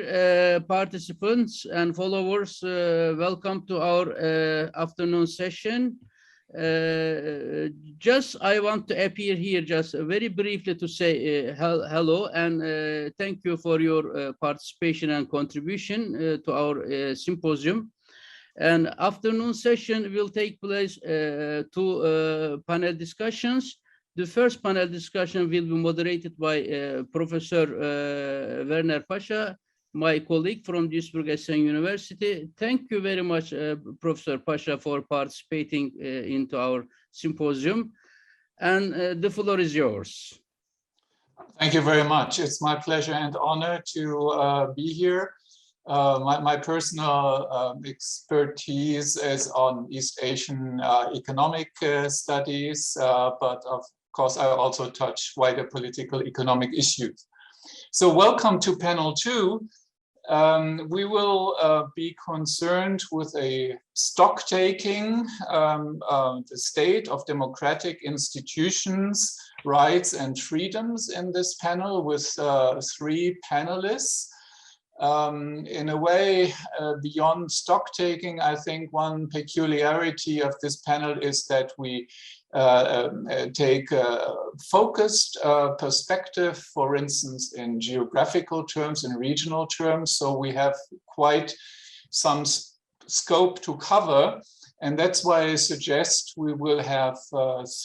Dear participants and followers, welcome to our afternoon session. I want to appear here just very briefly to say hello and thank you for your participation and contribution to our symposium. And afternoon session will take place two panel discussions. The first panel discussion will be moderated by Professor Werner Pascha, my colleague from Duisburg Essen University. Thank you very much, Professor Pascha, for participating into our symposium. And the floor is yours. Thank you very much. It's my pleasure and honor to be here. My personal expertise is on East Asian economic studies, but of course I also touch wider political economic issues. So welcome to panel 2. We will be concerned with a stock taking, the state of democratic institutions, rights and freedoms in this panel with 3 panelists. In a way, beyond stock taking, I think one peculiarity of this panel is that we take a focused perspective, for instance, in geographical terms, in regional terms. So we have quite some scope to cover. And that's why I suggest we will have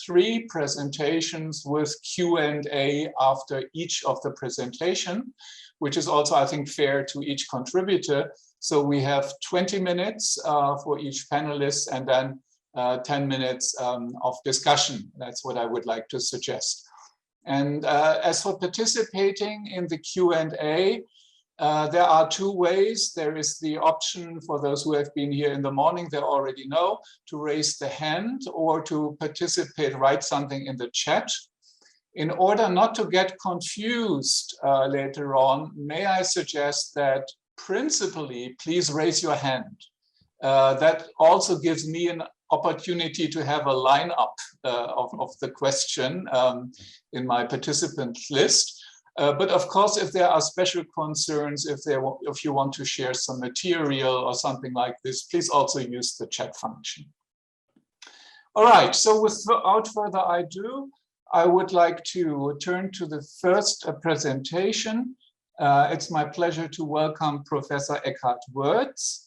3 presentations with Q&A after each of the presentation, which is also, I think, fair to each contributor. So we have 20 minutes for each panelist and then 10 minutes of discussion. That's what I would like to suggest. And as for participating in the Q&A, there are 2 ways. There is the option for those who have been here in the morning, they already know, to raise the hand or to participate, write something in the chat. In order not to get confused later on, may I suggest that principally, please raise your hand. That also gives me an opportunity to have a lineup of the question in my participant list. But of course, if there are special concerns, if you want to share some material or something like this, please also use the chat function. All right, so without further ado, I would like to turn to the first presentation. It's my pleasure to welcome Professor Eckart Woertz.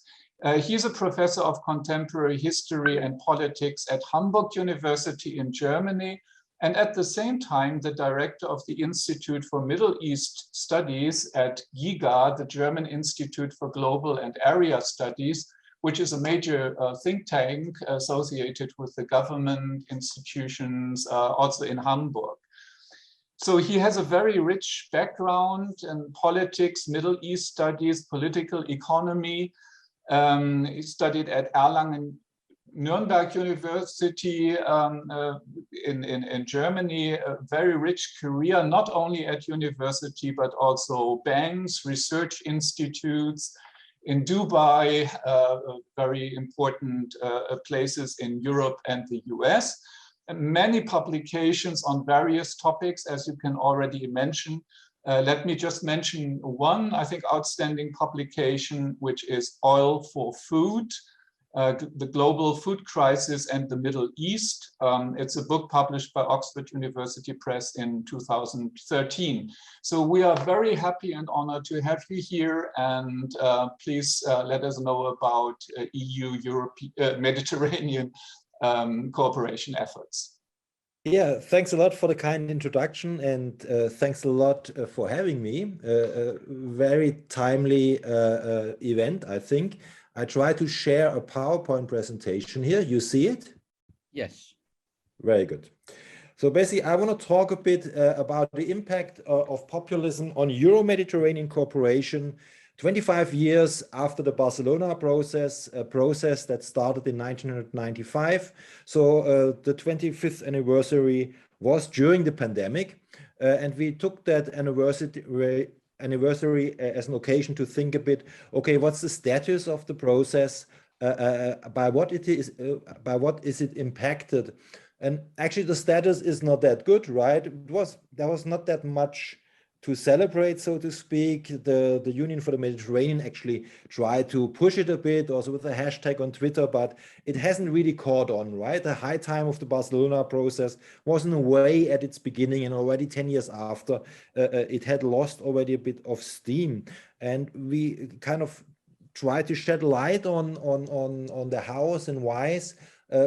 He's a professor of contemporary history and politics at Hamburg University in Germany, and at the same time, the director of the Institute for Middle East Studies at GIGA, the German Institute for Global and Area Studies, which is a major think tank associated with the government institutions, also in Hamburg. So he has a very rich background in politics, Middle East studies, political economy. He studied at Erlangen-Nuremberg University in Germany, a very rich career, not only at university, but also banks, research institutes, in Dubai, very important places in Europe and the US. And many publications on various topics, as you can already mention. Let me just mention one, I think, outstanding publication, which is Oil for Food, the Global Food Crisis and the Middle East. It's a book published by Oxford University Press in 2013. So we are very happy and honored to have you here, and please let us know about EU-Mediterranean cooperation efforts. Yeah, thanks a lot for the kind introduction, and thanks a lot for having me. Very timely event, I think. I try to share a PowerPoint presentation here. You see it? Yes. Very good. So basically, I want to talk a bit about the impact of populism on Euro-Mediterranean cooperation 25 years after the Barcelona process, a process that started in 1995. So the 25th anniversary was during the pandemic, and we took that anniversary as an occasion to think a bit, okay, what's the status of the process, by what is it impacted? And actually the status is not that good, right? There was not that much to celebrate, so to speak. The Union for the Mediterranean actually tried to push it a bit, also with a hashtag on Twitter, but it hasn't really caught on, right? The high time of the Barcelona process was in a way at its beginning, and already 10 years after, it had lost already a bit of steam. And we kind of try to shed light on the hows and whys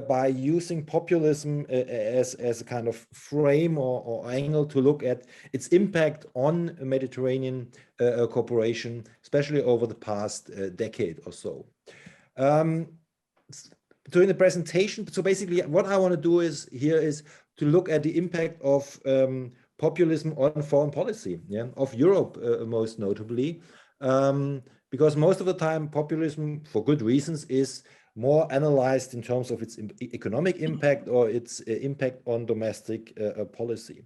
by using populism as a kind of frame or angle to look at its impact on Mediterranean cooperation, especially over the past decade or so. During the presentation, so basically what I want to do is to look at the impact of populism on foreign policy, yeah, of Europe most notably, because most of the time populism, for good reasons, is more analyzed in terms of its economic impact or its impact on domestic policy.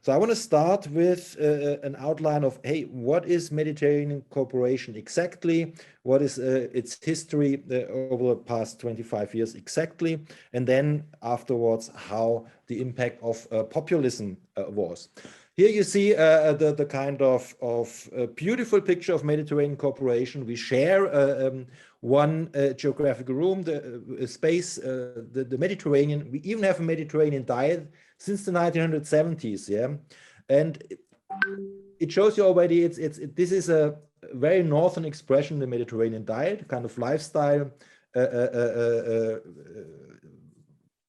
So I want to start with an outline of, hey, what is Mediterranean cooperation exactly? What is its history over the past 25 years exactly? And then afterwards, how the impact of populism was. Here you see the kind of beautiful picture of Mediterranean cooperation. We share one geographical room, the space, the Mediterranean. We even have a Mediterranean diet since the 1970s, yeah. And it shows you already, this is a very northern expression, the Mediterranean diet, kind of lifestyle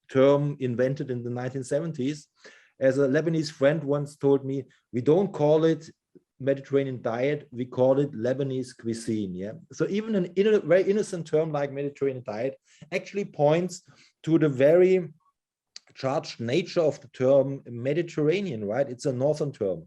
term invented in the 1970s. As a Lebanese friend once told me, we don't call it Mediterranean diet, we call it Lebanese cuisine. Yeah. So even a very innocent term like Mediterranean diet actually points to the very charged nature of the term Mediterranean, right? It's a northern term.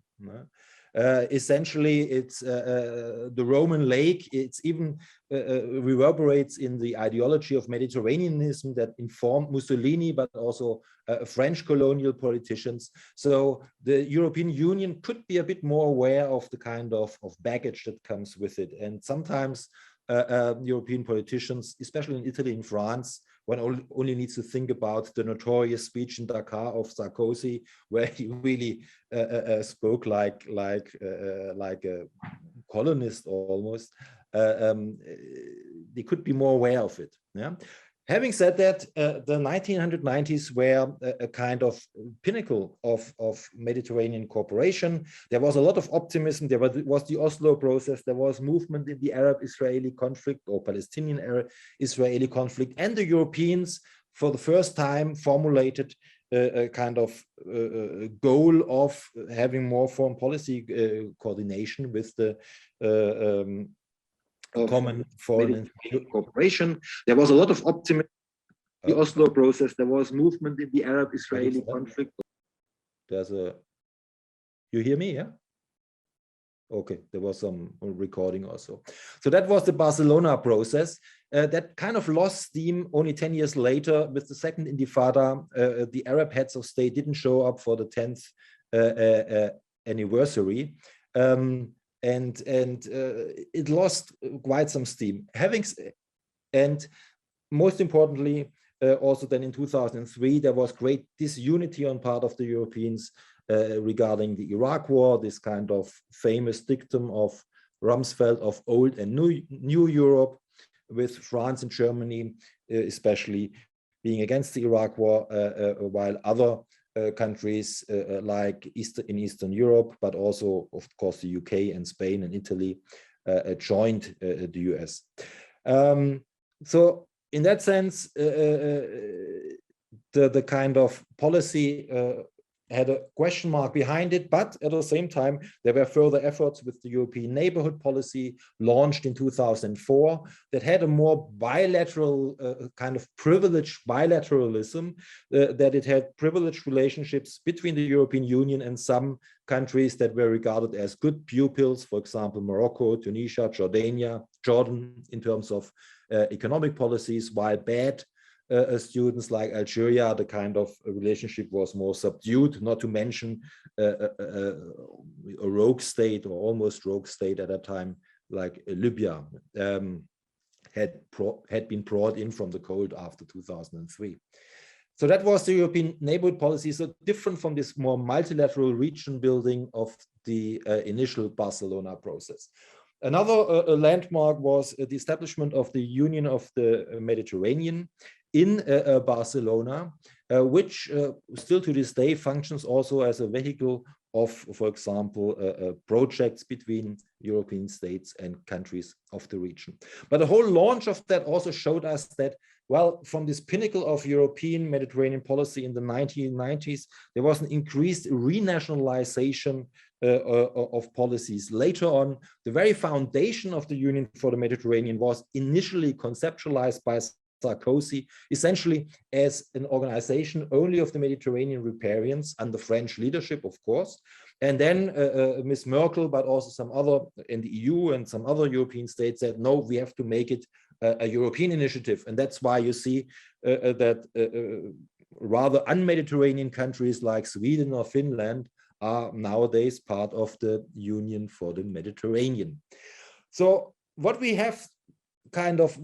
Essentially, it's the Roman lake. It's even reverberates in the ideology of Mediterraneanism that informed Mussolini, but also French colonial politicians. So the European Union could be a bit more aware of the kind of baggage that comes with it. And sometimes European politicians, especially in Italy and France, one only needs to think about the notorious speech in Dakar of Sarkozy, where he really spoke like a colonist almost. They could be more aware of it. Yeah. Having said that, the 1990s were a kind of pinnacle of Mediterranean cooperation. There was a lot of optimism. There was the Oslo process. There was movement in the Arab-Israeli conflict or Palestinian-Israeli conflict. And the Europeans, for the first time, formulated a kind of goal of having more foreign policy coordination with the common foreign and cooperation. There was a lot of optimism. The Oslo process, there was movement in the Arab-Israeli conflict. You hear me, yeah? Okay, there was some recording also. So that was the Barcelona process. That kind of lost steam only 10 years later with the second Intifada. The Arab heads of state didn't show up for the 10th anniversary. And it lost quite some steam. And most importantly, also then in 2003, there was great disunity on part of the Europeans regarding the Iraq war, this kind of famous dictum of Rumsfeld of old and new Europe, with France and Germany especially being against the Iraq war, while other countries like in Eastern Europe, but also, of course, the UK and Spain and Italy joined the US. So in that sense, the kind of policy had a question mark behind it, but at the same time, there were further efforts with the European neighborhood policy launched in 2004 that had a more bilateral kind of privileged bilateralism, that it had privileged relationships between the European Union and some countries that were regarded as good pupils, for example, Morocco, Tunisia, Jordan, in terms of economic policies, while bad students like Algeria, the kind of relationship was more subdued, not to mention a rogue state or almost rogue state at that time, like Libya, had been brought in from the cold after 2003. So that was the European neighborhood policy, so different from this more multilateral region building of the initial Barcelona process. Another landmark was the establishment of the Union of the Mediterranean in Barcelona, which still to this day functions also as a vehicle of, for example, projects between European states and countries of the region. But the whole launch of that also showed us that, well, from this pinnacle of European Mediterranean policy in the 1990s, there was an increased renationalization of policies. Later on, the very foundation of the Union for the Mediterranean was initially conceptualized by Sarkozy, essentially as an organization only of the Mediterranean riparians under French leadership, of course. And then Ms. Merkel, but also some other in the EU and some other European states said, no, we have to make it a European initiative. And that's why you see that rather un-Mediterranean countries like Sweden or Finland are nowadays part of the Union for the Mediterranean. So what we have kind of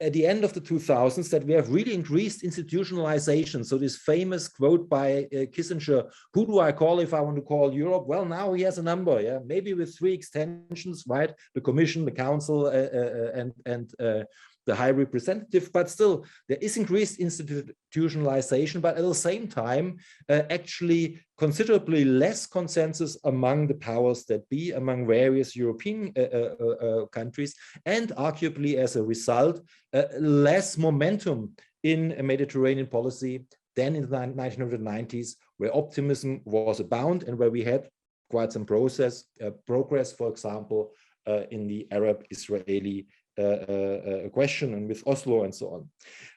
at the end of the 2000s, that we have really increased institutionalization. So this famous quote by Kissinger, who do I call if I want to call Europe? Well, now he has a number, yeah, maybe with 3 extensions, right? The Commission, the Council, and the High Representative, but still there is increased institutionalization, but at the same time, actually considerably less consensus among the powers that be, among various European countries, and arguably as a result, less momentum in a Mediterranean policy than in the 1990s, where optimism was abound and where we had quite some progress, for example, in the Arab-Israeli question and with Oslo and so on.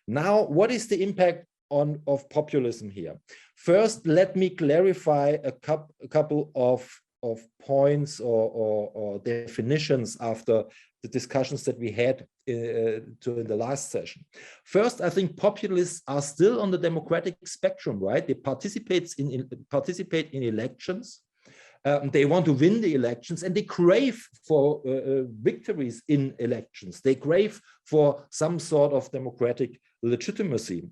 Now, what is the impact of populism here? First, let me clarify a couple of points or definitions after the discussions that we had during the last session. First, I think populists are still on the democratic spectrum, right? They participate in elections. They want to win the elections, and they crave for victories in elections. They crave for some sort of democratic legitimacy.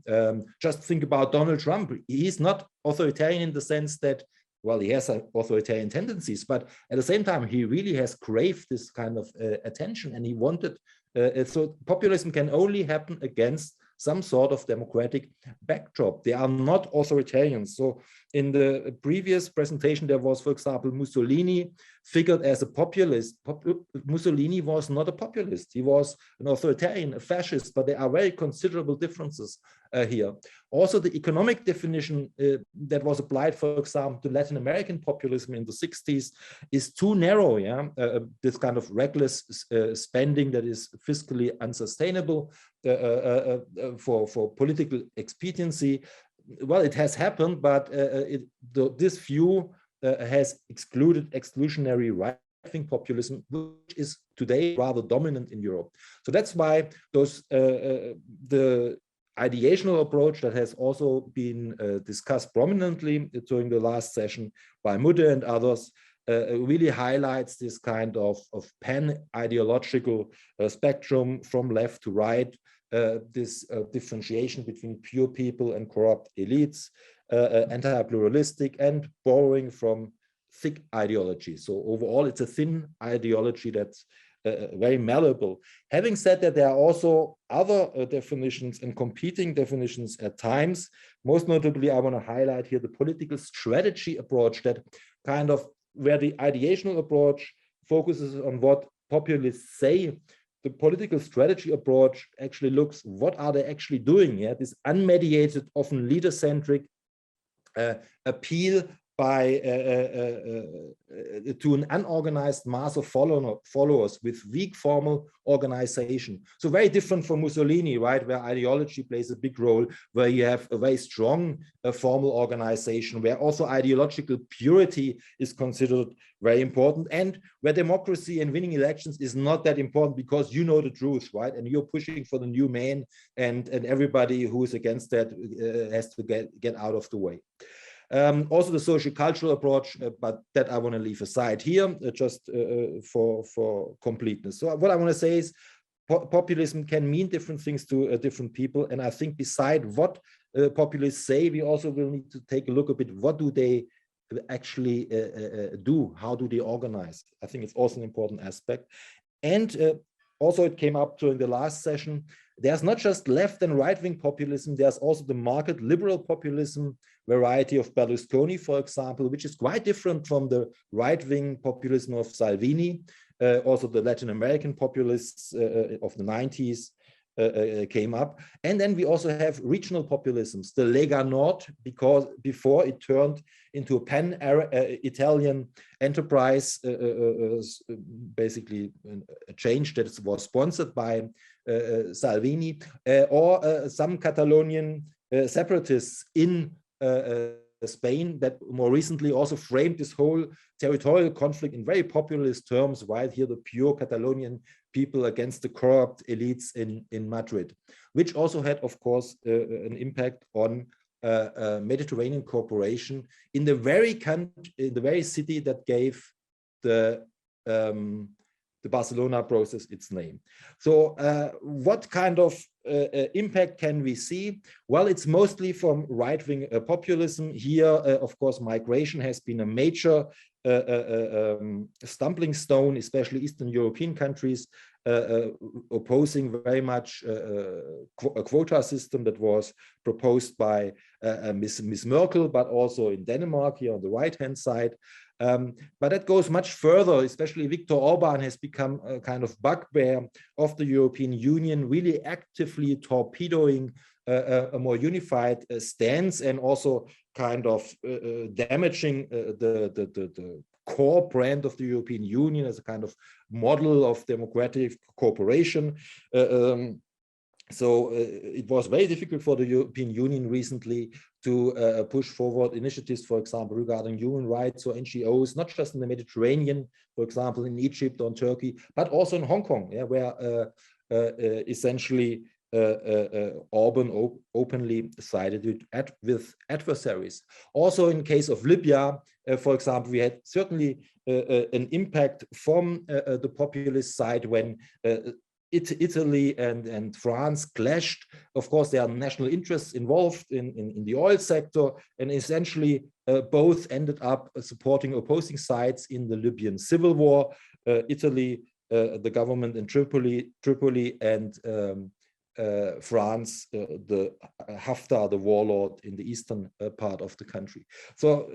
Just think about Donald Trump. He's not authoritarian in the sense that, well, he has authoritarian tendencies, but at the same time, he really has craved this kind of attention, and he wanted, so populism can only happen against some sort of democratic backdrop. They are not authoritarians. So in the previous presentation, there was, for example, Mussolini figured as a populist. Mussolini was not a populist. He was an authoritarian, a fascist, but there are very considerable differences here. Also, the economic definition that was applied, for example, to Latin American populism in the 60s is too narrow. Yeah, this kind of reckless spending that is fiscally unsustainable for political expediency. Well, it has happened, but this view has excluded exclusionary right-wing populism, which is today rather dominant in Europe. So that's why the ideational approach that has also been discussed prominently during the last session by Mudde and others really highlights this kind of pan-ideological spectrum from left to right, this differentiation between pure people and corrupt elites, anti-pluralistic and borrowing from thick ideology. So overall, it's a thin ideology that's very malleable. Having said that, there are also other definitions and competing definitions at times. Most notably, I want to highlight here the political strategy approach, that kind of where the ideational approach focuses on what populists say. The political strategy approach actually looks, what are they actually doing? Yeah, this unmediated, often leader-centric appeal by to an unorganized mass of followers with weak formal organization. So very different from Mussolini, right, where ideology plays a big role, where you have a very strong formal organization, where also ideological purity is considered very important, and where democracy and winning elections is not that important because you know the truth, right, and you're pushing for the new man, and everybody who is against that has to get out of the way. Also the social cultural approach, but that I want to leave aside here just for completeness. So what I want to say is populism can mean different things to different people. And I think beside what populists say, we also will need to take a look a bit, what do they actually do? How do they organize? I think it's also an important aspect. And also it came up during the last session, there's not just left and right-wing populism, there's also the market liberal populism variety of Berlusconi, for example, which is quite different from the right-wing populism of Salvini. Also the Latin American populists of the 90s came up. And then we also have regional populisms, the Lega Nord, because before it turned into a pan-Italian enterprise, basically a change that was sponsored by Salvini, or some Catalonian separatists in Spain that more recently also framed this whole territorial conflict in very populist terms, while here the pure Catalonian people against the corrupt elites in Madrid, which also had, of course, an impact on Mediterranean cooperation in the very city that gave the Barcelona process its name. So what kind of impact can we see? Well, it's mostly from right-wing populism. Here, of course, migration has been a major stumbling stone, especially Eastern European countries, opposing very much a quota system that was proposed by Ms. Merkel, but also in Denmark here on the right-hand side. But that goes much further, especially Viktor Orban has become a kind of bugbear of the European Union, really actively torpedoing a more unified stance, and also kind of damaging the core brand of the European Union as a kind of model of democratic cooperation. So it was very difficult for the European Union recently to push forward initiatives, for example, regarding human rights or NGOs, not just in the Mediterranean, for example, in Egypt or in Turkey, but also in Hong Kong, yeah, where essentially Orban openly sided with adversaries. Also in case of Libya, for example, we had certainly an impact from the populist side when Italy and France clashed. Of course, there are national interests involved in the oil sector, and essentially both ended up supporting opposing sides in the Libyan civil war. Italy, the government in Tripoli, and France, the Haftar, the warlord in the eastern part of the country. So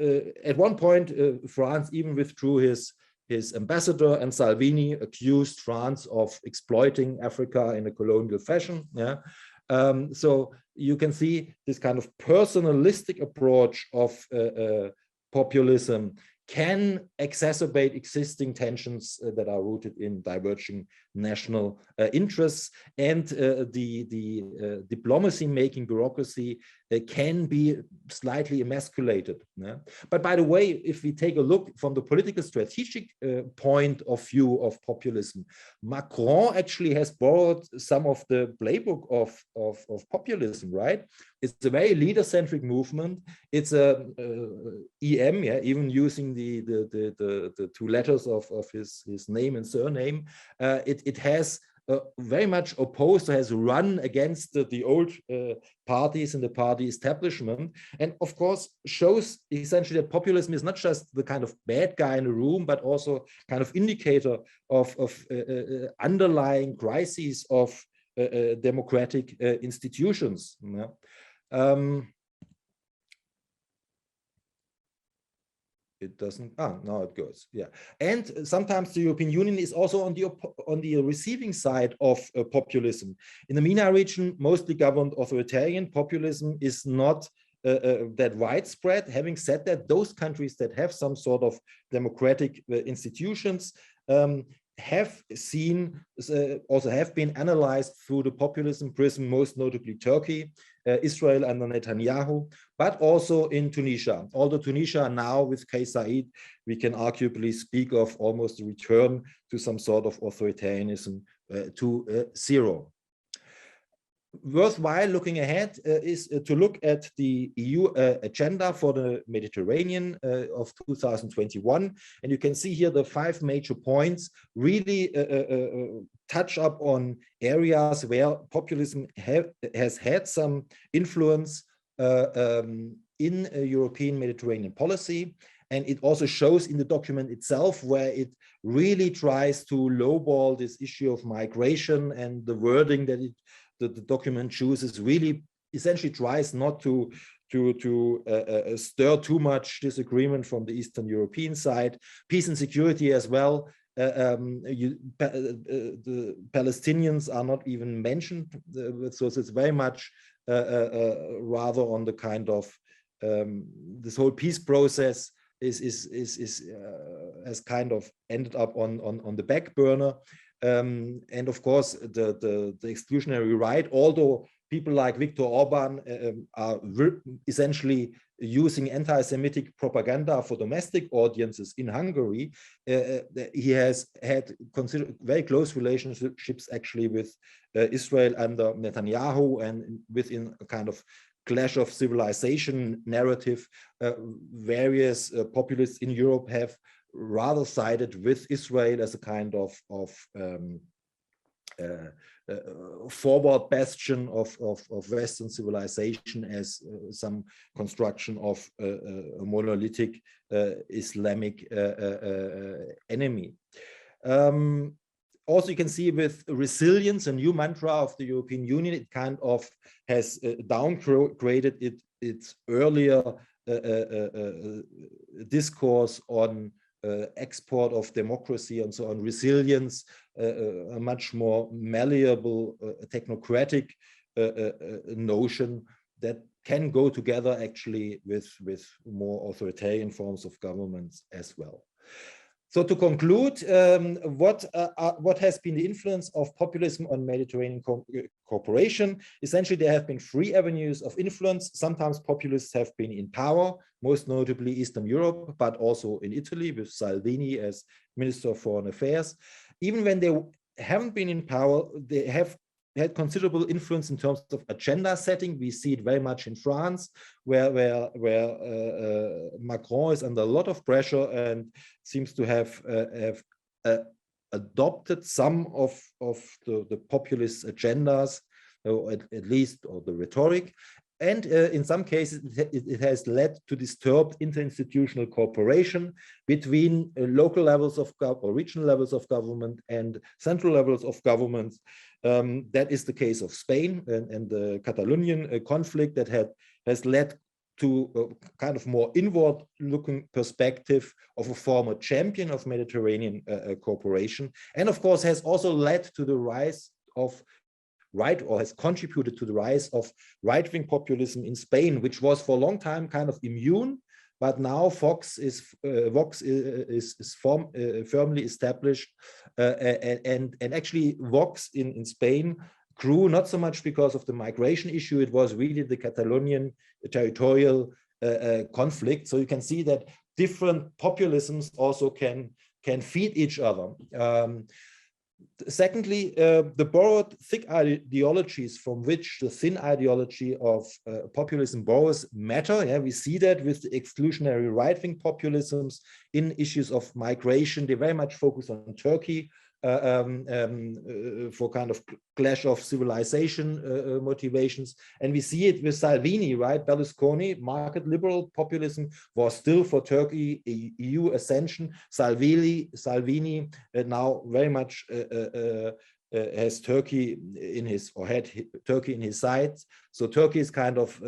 at one point, France even withdrew his ambassador, and Salvini accused France of exploiting Africa in a colonial fashion. Yeah. So you can see this kind of personalistic approach of populism can exacerbate existing tensions that are rooted in diverging national interests, and the diplomacy-making bureaucracy can be slightly emasculated. Yeah? But by the way, if we take a look from the political strategic point of view of populism, Macron actually has borrowed some of the playbook of populism, right? It's a very leader-centric movement. It's a EM, yeah, even using the two letters of his name and surname. It has very much opposed, has run against the old parties and the party establishment, and of course shows essentially that populism is not just the kind of bad guy in the room, but also kind of indicator of underlying crises of democratic institutions. Yeah. It doesn't, now it goes, yeah. And sometimes the European Union is also on the receiving side of populism. In the MENA region, mostly governed authoritarian populism is not that widespread. Having said that, those countries that have some sort of democratic institutions have seen, also have been analyzed through the populism prism, most notably Turkey, Israel under Netanyahu, but also in Tunisia. Although Tunisia now with Kais Saied, we can arguably speak of almost a return to some sort of authoritarianism to zero. Worthwhile looking ahead is to look at the EU agenda for the Mediterranean of 2021. And you can see here the 5 major points really touch up on areas where populism has had some influence in a European Mediterranean policy. And it also shows in the document itself, where it really tries to lowball this issue of migration, and the wording that the document chooses really essentially tries not to stir too much disagreement from the Eastern European side. Peace and security as well. The Palestinians are not even mentioned, so it's very much rather on the kind of this whole peace process has kind of ended up on the back burner. And of course, the exclusionary right, although people like Viktor Orban are essentially using anti-Semitic propaganda for domestic audiences in Hungary, he has had very close relationships actually with Israel under Netanyahu, and within a kind of clash of civilization narrative, various populists in Europe have rather sided with Israel as a kind of forward bastion of Western civilization, as some construction of a monolithic Islamic enemy. Also, you can see with resilience, a new mantra of the European Union, it kind of has downgraded its earlier discourse on export of democracy and so on. Resilience, a much more malleable, technocratic notion that can go together actually with more authoritarian forms of governments as well. So to conclude, what has been the influence of populism on Mediterranean cooperation? Essentially, there have been three avenues of influence. Sometimes populists have been in power, most notably Eastern Europe, but also in Italy with Salvini as Minister of Foreign Affairs. Even when they haven't been in power, they have had considerable influence in terms of agenda setting. We see it very much in France, where Macron is under a lot of pressure and seems to have adopted some of the populist agendas, or at least the rhetoric. And in some cases, it has led to disturbed interinstitutional cooperation between local levels of or regional levels of government and central levels of government. That is the case of Spain and the Catalonian conflict that has led to a kind of more inward-looking perspective of a former champion of Mediterranean cooperation, and of course has also led to the rise of has contributed to the rise of right-wing populism in Spain, which was for a long time kind of immune, but now Vox is firmly established, and actually Vox in Spain grew not so much because of the migration issue. It was really the Catalonian territorial conflict. So you can see that different populisms also can feed each other. Secondly, the borrowed thick ideologies from which the thin ideology of populism borrows matter. Yeah, we see that with the exclusionary right-wing populisms in issues of migration. They very much focus on Turkey for kind of clash of civilization motivations. And we see it with Salvini, right? Berlusconi, market liberal populism was still for Turkey, EU ascension. Salvini now very much has Turkey in his, or had Turkey in his sights. So Turkey is kind of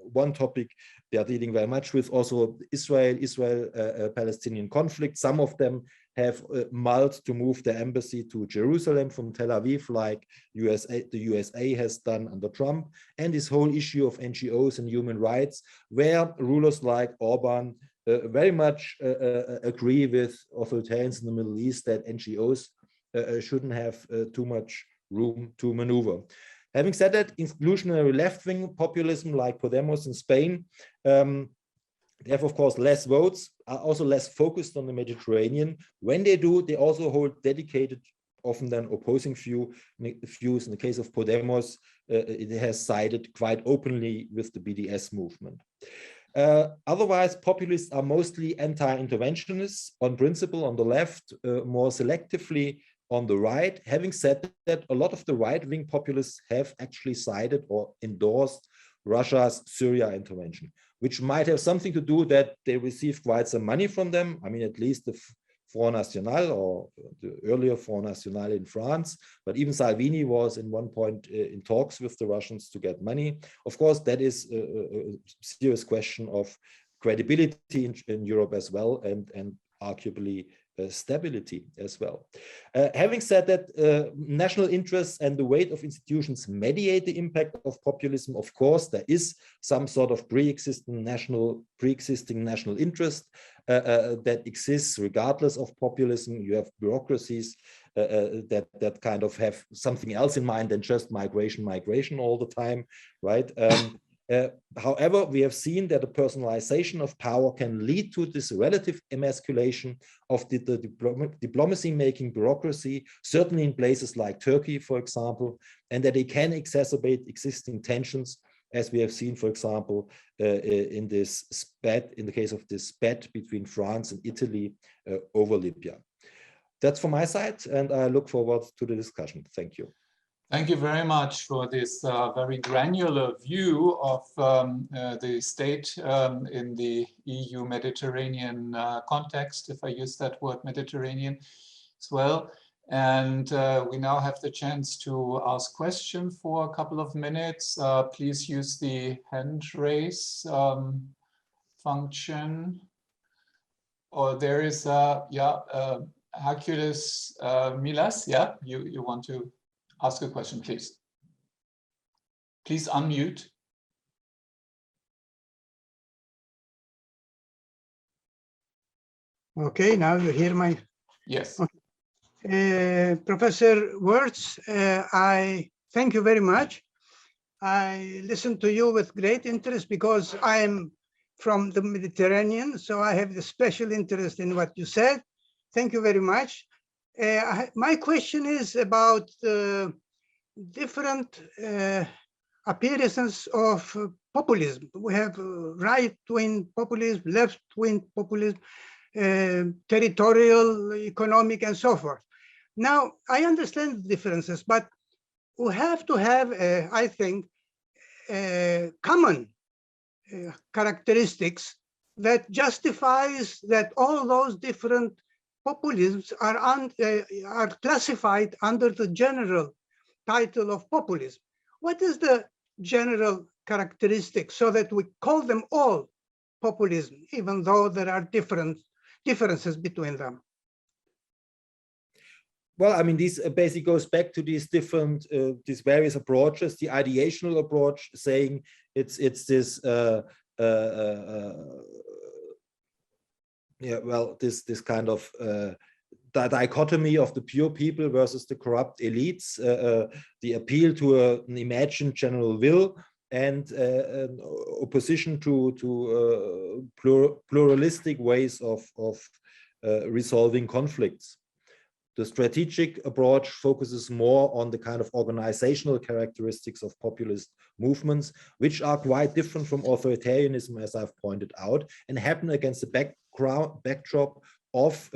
one topic they are dealing very much with. Also Israel-Palestinian conflict. Some of them have mulled to move their embassy to Jerusalem from Tel Aviv, like the USA has done under Trump, and this whole issue of NGOs and human rights, where rulers like Orban very much agree with authoritarians in the Middle East that NGOs shouldn't have too much room to maneuver. Having said that, exclusionary left-wing populism like Podemos in Spain, they have, of course, less votes, are also less focused on the Mediterranean. When they do, they also hold dedicated, often then opposing views. In the case of Podemos, it has sided quite openly with the BDS movement. Otherwise, populists are mostly anti-interventionists on principle on the left, more selectively on the right. Having said that, a lot of the right-wing populists have actually sided or endorsed Russia's Syria intervention, which might have something to do that they received quite some money from them. I mean, at least the Front National, or the earlier Front National in France, but even Salvini was in one point in talks with the Russians to get money. Of course, that is a serious question of credibility in Europe as well, and arguably stability as well. Having said that, national interests and the weight of institutions mediate the impact of populism. Of course, there is some sort of pre-existing national interest that exists regardless of populism. You have bureaucracies that kind of have something else in mind than just migration all the time, right? However, we have seen that the personalization of power can lead to this relative emasculation of the diplomacy-making bureaucracy, certainly in places like Turkey, for example, and that it can exacerbate existing tensions, as we have seen, for example, in the case of this spat between France and Italy over Libya. That's from my side, and I look forward to the discussion. Thank you. Thank you very much for this very granular view of the state in the EU Mediterranean context, if I use that word Mediterranean as well. And we now have the chance to ask questions for a couple of minutes. Please use the hand raise function. Or there is, Hercules Milas, yeah, you want to ask a question, please. Please unmute. Okay, now you hear my... Yes. Okay. Professor Woertz, I thank you very much. I listened to you with great interest because I am from the Mediterranean, so I have the special interest in what you said. Thank you very much. My question is about different appearances of populism. We have right-wing populism, left-wing populism, territorial, economic, and so forth. Now, I understand the differences, but we have to have, I think, common characteristics that justifies that all those different populisms are classified under the general title of populism. What is the general characteristic so that we call them all populism, even though there are differences between them? Well, I mean, this basically goes back to these different, these various approaches. The ideational approach saying it's this, this kind of the dichotomy of the pure people versus the corrupt elites, the appeal to an imagined general will, and an opposition to pluralistic ways of resolving conflicts. The strategic approach focuses more on the kind of organizational characteristics of populist movements, which are quite different from authoritarianism, as I've pointed out, and happen against the backdrop of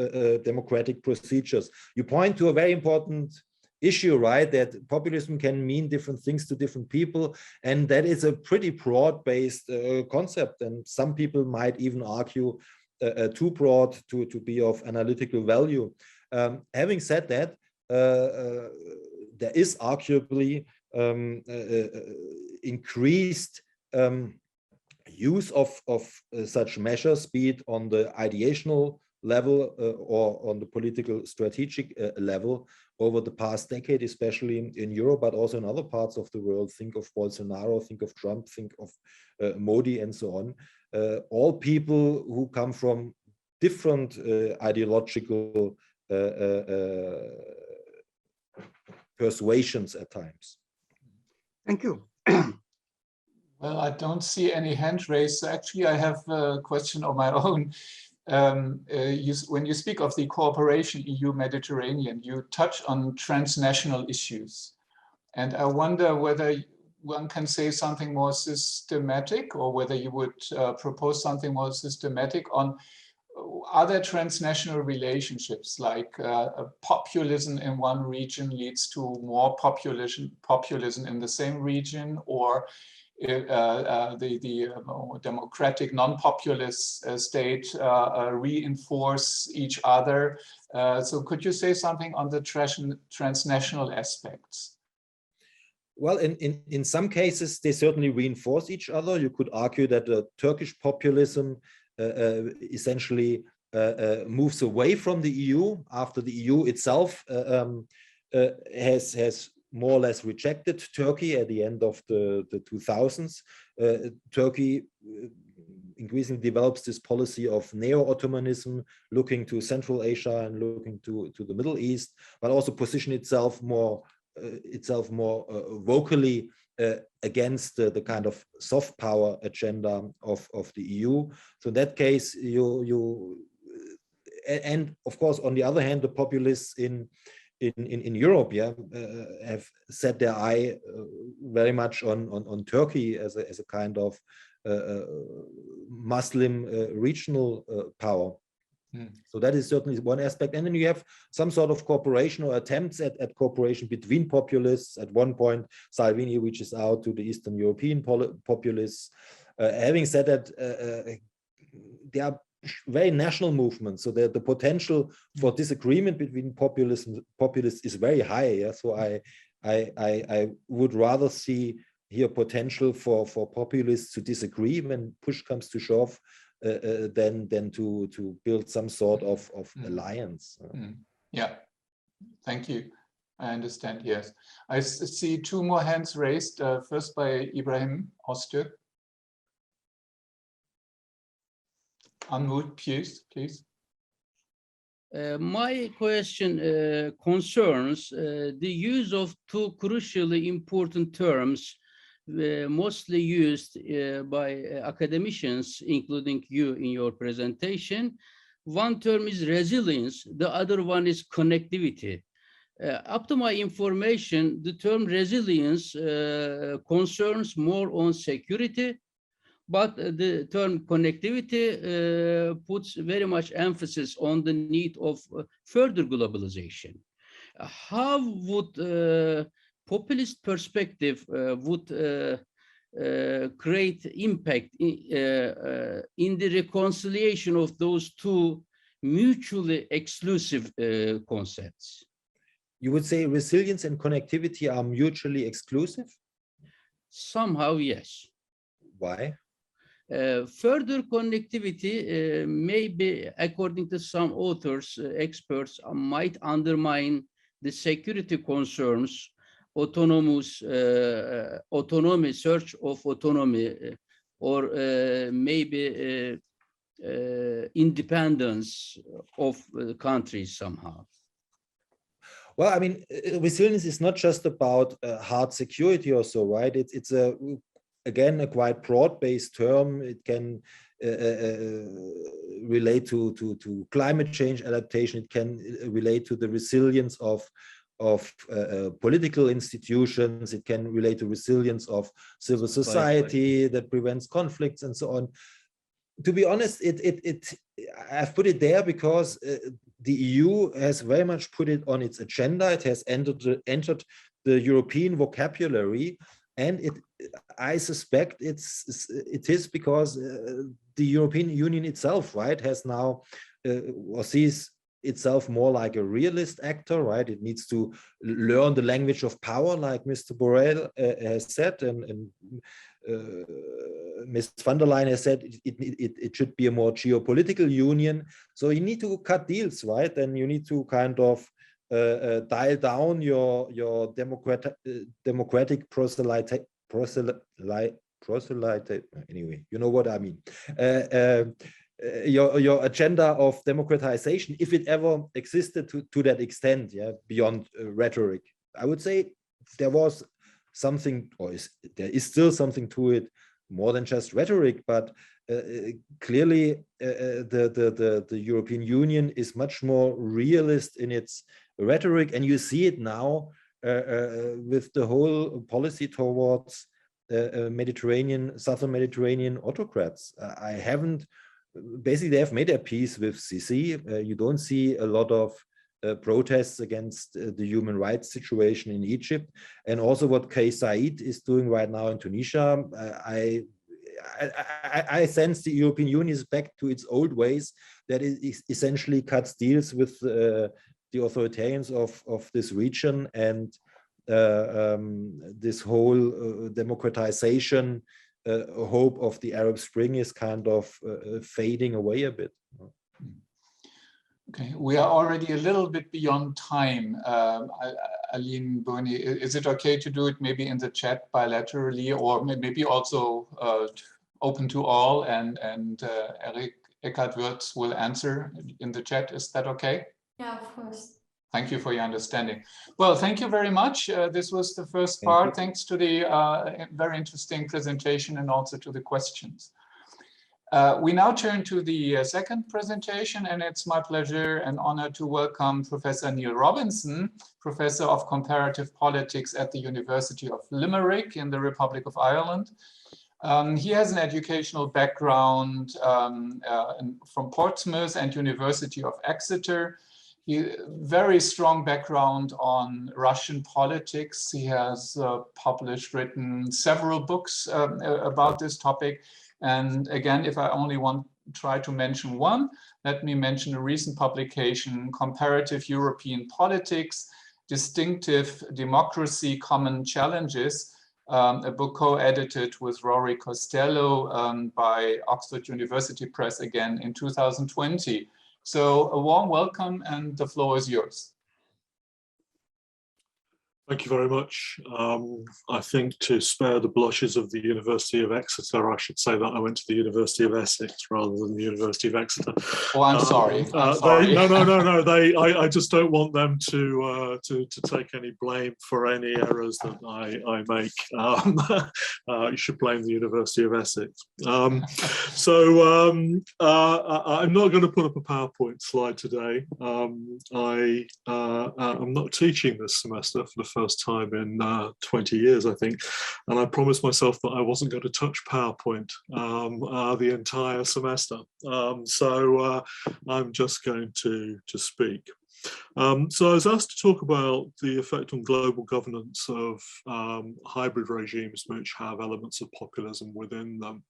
democratic procedures. You point to a very important issue, right? That populism can mean different things to different people, and that is a pretty broad-based concept. And some people might even argue too broad to be of analytical value. Having said that, there is arguably increased use of such measures, be it on the ideational level or on the political strategic level over the past decade, especially in Europe, but also in other parts of the world. Think of Bolsonaro, think of Trump, think of Modi, and so on. All people who come from different ideological persuasions at times. Thank you. Well, I don't see any hand raised. So actually, I have a question of my own. When you speak of the cooperation EU-Mediterranean, you touch on transnational issues. And I wonder whether one can say something more systematic, or whether you would propose something more systematic on other transnational relationships, like populism in one region leads to more populism in the same region, or the democratic non-populist state reinforce each other. So could you say something on the transnational aspects? Well, in some cases, they certainly reinforce each other. You could argue that Turkish populism essentially moves away from the EU after the EU itself has more or less rejected Turkey at the end of the 2000s. Turkey increasingly develops this policy of neo-Ottomanism, looking to Central Asia and looking to the Middle East, but also position itself more vocally against the kind of soft power agenda of the EU. So in that case, and of course, on the other hand, the populists in Europe, have set their eye very much on Turkey as a kind of Muslim regional power. So that is certainly one aspect. And then you have some sort of cooperation or attempts at cooperation between populists. At one point, Salvini reaches out to the Eastern European populists. Having said that, there are very national movements, so that the potential for disagreement between populists is very high. Yeah? So I would rather see here potential for populists to disagree when push comes to shove, than to build some sort of alliance. Yeah, thank you. I understand, yes. I see two more hands raised, first by Ibrahim Oster. Unmute, please. My question concerns the use of two crucially important terms mostly used by academicians, including you in your presentation. One term is resilience, the other one is connectivity. Up to my information, the term resilience concerns more on security, but the term connectivity puts very much emphasis on the need of further globalization. How would populist perspective would create impact in the reconciliation of those two mutually exclusive concepts? You would say resilience and connectivity are mutually exclusive? Somehow, yes. Why? Further connectivity maybe, according to some authors, experts, might undermine the security concerns, autonomy, search of autonomy, or maybe independence of countries somehow. Well, I mean, resilience is not just about hard security or so, right? It's again a quite broad-based term. It can relate to climate change adaptation. It can relate to the resilience of political institutions. It can relate to resilience of civil society that prevents conflicts and so on. To be honest, I've put it there because the EU has very much put it on its agenda. It has entered the European vocabulary, and I suspect it is because the European Union itself, right, has now or sees itself more like a realist actor, right? It needs to learn the language of power, like Mr. Borrell has said, and Ms. van der Leyen has said it should be a more geopolitical union. So you need to cut deals, right? And you need to kind of dial down your democratic proselyte. Anyway, you know what I mean. Your agenda of democratization, if it ever existed to that extent, yeah, beyond rhetoric. I would say there was something, or there is still something to it, more than just rhetoric, but clearly the European Union is much more realist in its rhetoric, and you see it now with the whole policy towards Southern Mediterranean autocrats. Basically they have made their peace with Sisi. You don't see a lot of protests against the human rights situation in Egypt, and also what Kais Saied is doing right now in Tunisia. I sense the European Union is back to its old ways, that it essentially cuts deals with the authoritarians of this region, and this whole democratization hope of the Arab Spring is kind of fading away a bit. Okay, we are already a little bit beyond time. Aline Boni, is it okay to do it maybe in the chat bilaterally, or maybe also open to all, and Eckart Woertz will answer in the chat? Is that okay? Yeah, of course. Thank you for your understanding. Well, thank you very much. This was the first part. Thanks to the very interesting presentation and also to the questions. We now turn to the second presentation, and it's my pleasure and honor to welcome Professor Neil Robinson, Professor of Comparative Politics at the University of Limerick in the Republic of Ireland. He has an educational background from Portsmouth and University of Exeter. Very strong background on Russian politics. He has written several books about this topic. And again, if I only try to mention one, let me mention a recent publication, Comparative European Politics, Distinctive Democracy, Common Challenges, a book co-edited with Rory Costello by Oxford University Press again in 2020. So a warm welcome, and the floor is yours. Thank you very much. I think to spare the blushes of the University of Exeter, I should say that I went to the University of Essex rather than the University of Exeter. Oh, I'm sorry. I'm sorry. No. I just don't want them to take any blame for any errors that I make. You should blame the University of Essex. I'm not going to put up a PowerPoint slide today. I'm not teaching this semester for the first time in 20 years, I think, and I promised myself that I wasn't going to touch PowerPoint the entire semester. So I'm just going to speak. So I was asked to talk about the effect on global governance of hybrid regimes which have elements of populism within them.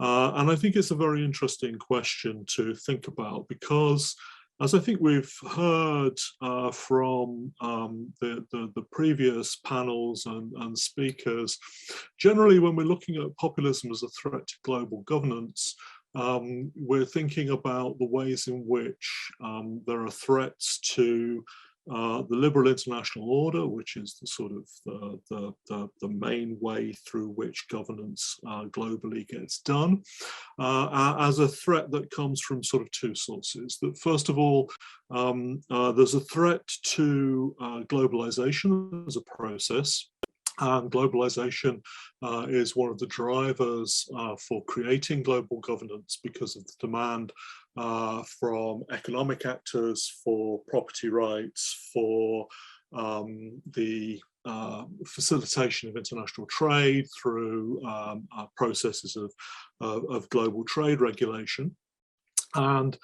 And I think it's a very interesting question to think about, because as I think we've heard from the previous panels and speakers, generally when we're looking at populism as a threat to global governance, we're thinking about the ways in which there are threats to the liberal international order, which is the sort of the main way through which governance globally gets done, as a threat that comes from sort of two sources. That first of all, there's a threat to globalization as a process. And globalization is one of the drivers for creating global governance because of the demand from economic actors for property rights, for the facilitation of international trade through processes of global trade regulation. And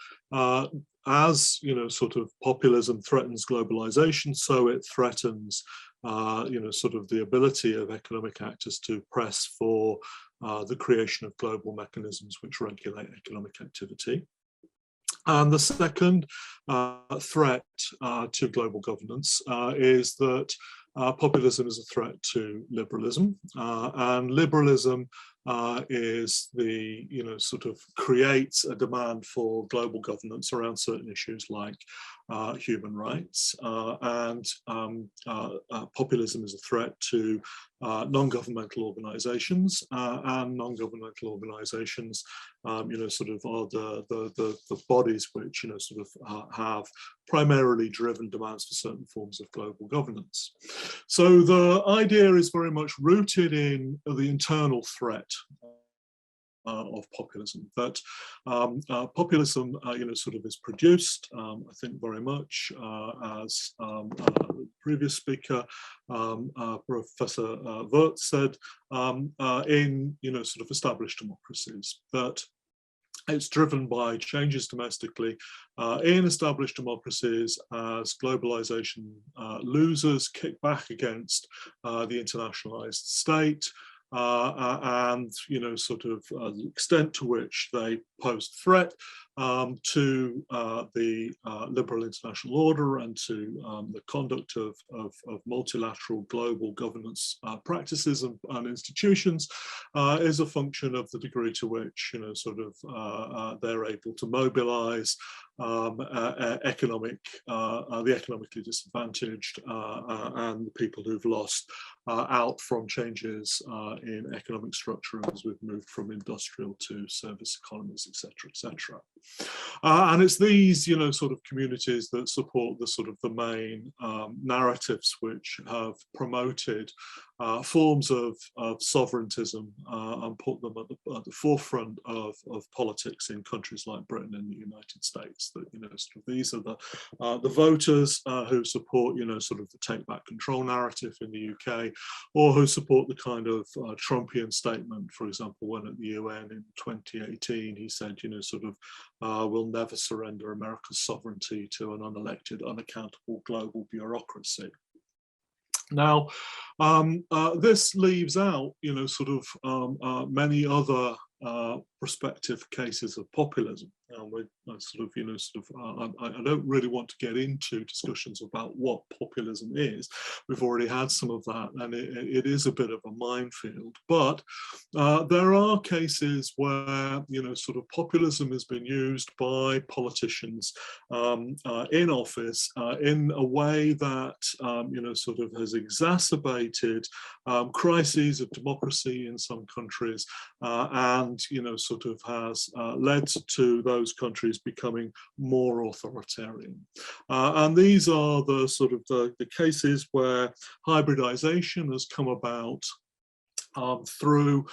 as sort of populism threatens globalization, so it threatens sort of the ability of economic actors to press for the creation of global mechanisms which regulate economic activity. And the second threat to global governance is that populism is a threat to liberalism, and liberalism is the, sort of creates a demand for global governance around certain issues like human rights, and populism is a threat to non-governmental organizations, and non-governmental organizations, sort of are the bodies which, sort of have primarily driven demands for certain forms of global governance. So the idea is very much rooted in the internal threat of populism, that populism, sort of is produced, I think very much as the previous speaker, Professor Woertz said, in, sort of established democracies, that It's driven by changes domestically in established democracies as globalization losers kick back against the internationalized state, and sort of the extent to which they pose threat to the liberal international order and to the conduct of multilateral global governance practices and institutions is a function of the degree to which they're able to mobilize the economically disadvantaged and the people who've lost out from changes in economic structure as we've moved from industrial to service economies, etc., etc. And it's these, sort of communities that support the main narratives which have promoted forms of sovereigntism and put them at the forefront of politics in countries like Britain and the United States. That these are the voters who support the take back control narrative in the UK, or who support the kind of Trumpian statement, for example, when at the UN in 2018 he said we'll never surrender America's sovereignty to an unelected, unaccountable global bureaucracy. Now, this leaves out, many other prospective cases of populism. I don't really want to get into discussions about what populism is. We've already had some of that, and it is a bit of a minefield. But there are cases where populism has been used by politicians in office in a way that has exacerbated crises of democracy in some countries, and has led to those countries becoming more authoritarian. And these are the cases where hybridization has come about through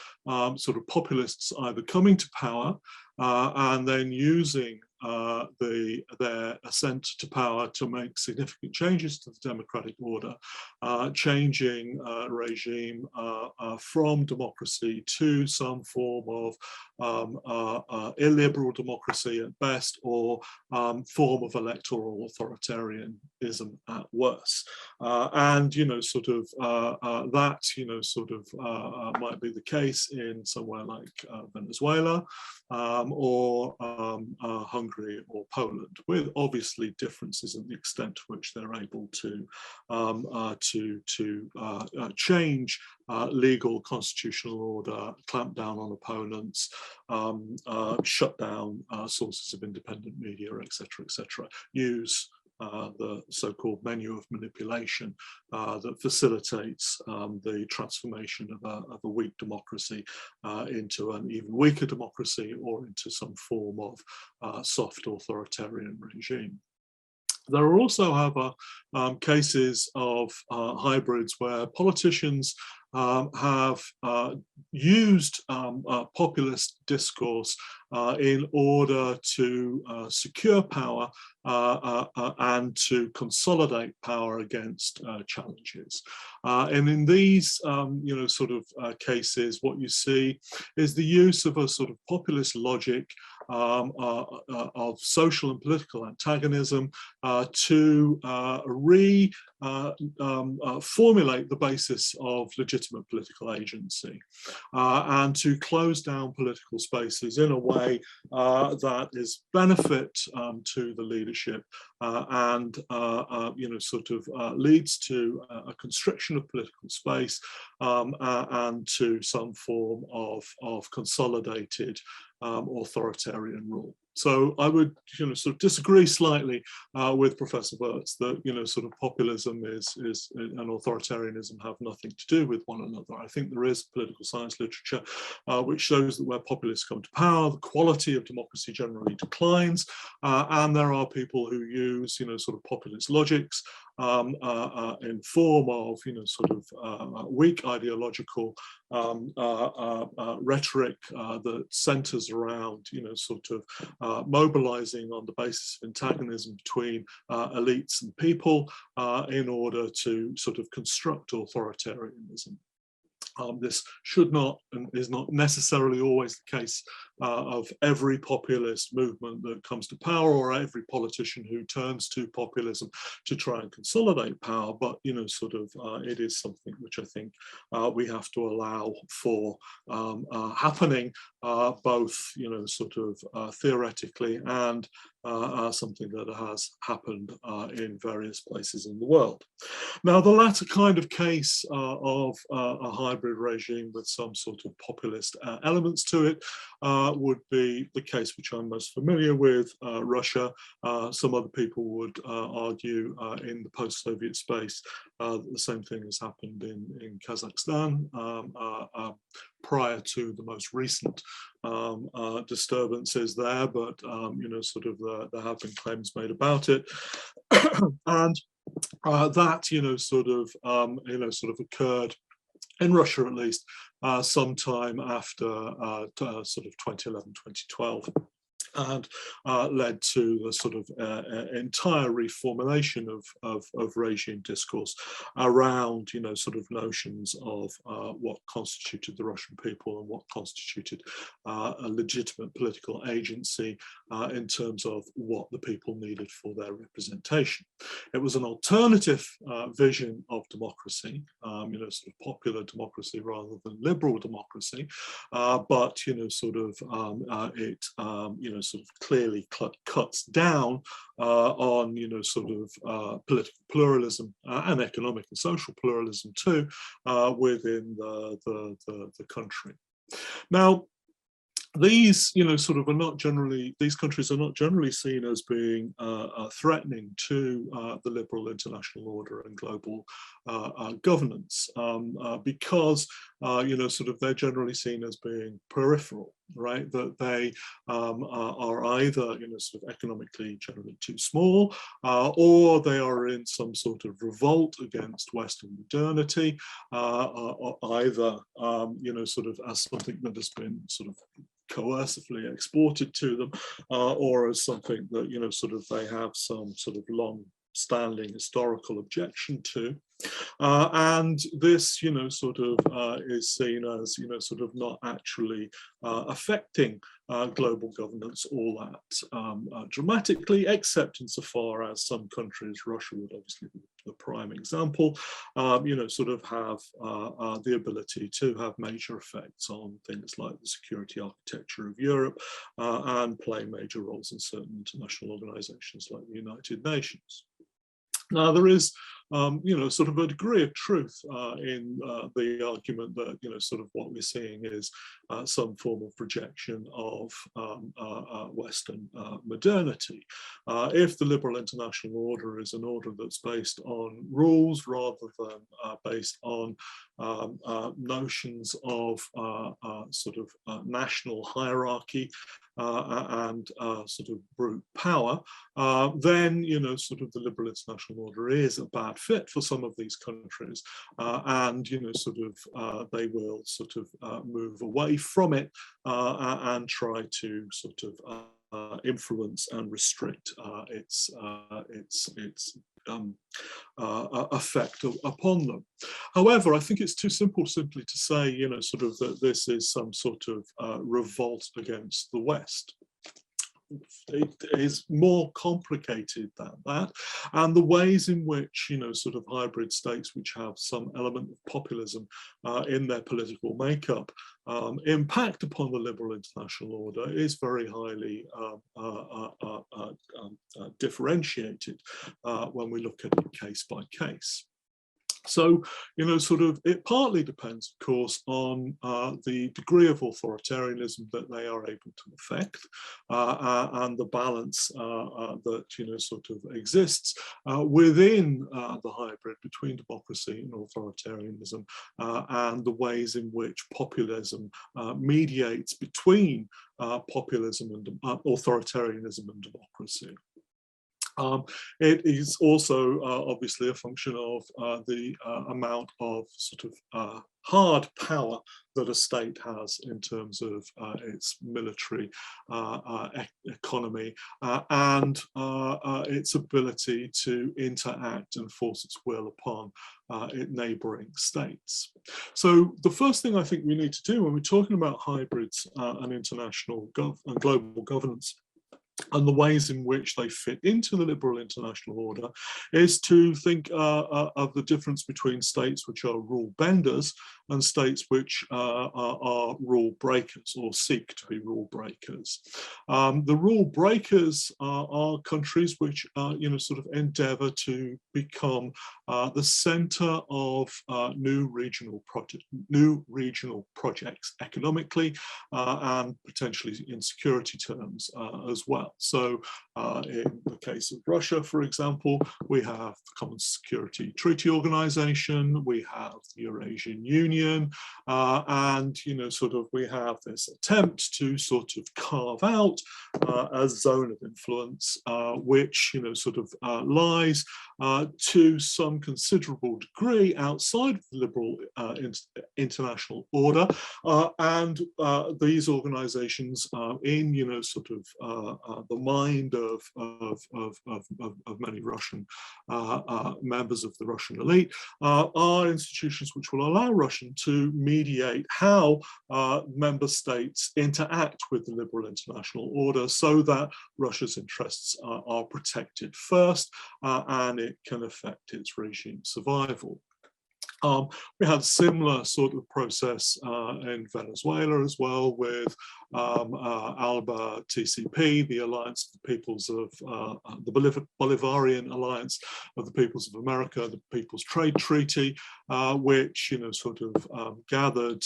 populists either coming to power and then using their ascent to power to make significant changes to the democratic order, changing regime from democracy to some form of illiberal democracy at best, or form of electoral authoritarianism at worst. And that might be the case in somewhere like Venezuela, or Hungary or Poland, with obviously differences in the extent to which they're able to change legal constitutional order, clamp down on opponents, shut down sources of independent media, etc., etc. Use the so-called menu of manipulation that facilitates the transformation of a weak democracy into an even weaker democracy, or into some form of soft authoritarian regime. There are also, however, cases of hybrids where politicians have used populist discourse in order to secure power and to consolidate power against challenges. And in these, cases, what you see is the use of a populist logic of social and political antagonism to formulate the basis of legitimate political agency, and to close down political spaces in a way that is benefit to the leadership, and leads to a constriction of political space, and to some form of consolidated authoritarian rule. So I would, disagree slightly with Professor Woertz that populism and authoritarianism have nothing to do with one another. I think there is political science literature which shows that where populists come to power, the quality of democracy generally declines, and there are people who use populist logics in form of weak ideological rhetoric that centers around mobilizing on the basis of antagonism between elites and people in order to construct authoritarianism. This should not and is not necessarily always the case of every populist movement that comes to power, or every politician who turns to populism to try and consolidate power. But sort of it is something which I think we have to allow for happening, both sort of theoretically and something that has happened in various places in the world. Now, the latter kind of case of a hybrid regime with some sort of populist elements to it would be the case which I'm most familiar with, Russia. Some other people would argue in the post-Soviet space that the same thing has happened in Kazakhstan prior to the most recent disturbances there, but sort of there have been claims made about it. And that sort of occurred in Russia, at least sometime after sort of 2011, 2012. And led to the sort of entire reformulation of regime discourse around, sort of notions of what constituted the Russian people and what constituted a legitimate political agency in terms of what the people needed for their representation. It was an alternative vision of democracy, sort of popular democracy rather than liberal democracy, but sort of it sort of clearly cuts down on sort of political pluralism and economic and social pluralism too within the country. Now, these, sort of are not generally, these countries are not generally seen as being threatening to the liberal international order and global governance because, sort of they're generally seen as being peripheral, right? That they are either, sort of economically generally too small, or they are in some sort of revolt against Western modernity, either, sort of as something that has been sort of coercively exported to them, or as something that sort of they have some sort of long-standing historical objection to, and this sort of is seen as sort of not actually affecting global governance all that dramatically, except insofar as some countries, Russia would obviously be the prime example, sort of have the ability to have major effects on things like the security architecture of Europe and play major roles in certain international organizations like the United Nations. Now, there is, sort of a degree of truth in the argument that, sort of what we're seeing is some form of rejection of Western modernity. If the liberal international order is an order that's based on rules rather than based on notions of sort of national hierarchy and sort of brute power, then, sort of the liberal international order is a bad fit for some of these countries, and sort of they will sort of move away from it and try to sort of influence and restrict its effect upon them. However, I think it's too simple simply to say, sort of that this is some sort of revolt against the West. It is more complicated than that, and the ways in which sort of hybrid states which have some element of populism in their political makeup impact upon the liberal international order is very highly differentiated when we look at it case by case. So, sort of, it partly depends, of course, on the degree of authoritarianism that they are able to effect and the balance that, sort of exists within the hybrid between democracy and authoritarianism and the ways in which populism mediates between populism and authoritarianism and democracy. It is also obviously a function of the amount of sort of hard power that a state has in terms of its military economy and its ability to interact and force its will upon neighboring states. So the first thing I think we need to do when we're talking about hybrids and international and global governance and the ways in which they fit into the liberal international order is to think of the difference between states which are rule benders and states which are rule breakers or seek to be rule breakers. The rule breakers are countries which sort of endeavor to become the center of new regional projects economically and potentially in security terms as well. So in the case of Russia, for example, we have the Common Security Treaty Organization, we have the Eurasian Union, and sort of we have this attempt to sort of carve out a zone of influence which sort of lies to some considerable degree outside of the liberal international order, and these organizations in sort of the mind of many Russian members of the Russian elite are institutions which will allow Russia to mediate how member states interact with the liberal international order so that Russia's interests are protected first and it can affect its regime survival. We had a similar sort of process in Venezuela as well with ALBA TCP, the Alliance of the Peoples of, the Bolivarian Alliance of the Peoples of America, the People's Trade Treaty, which sort of gathered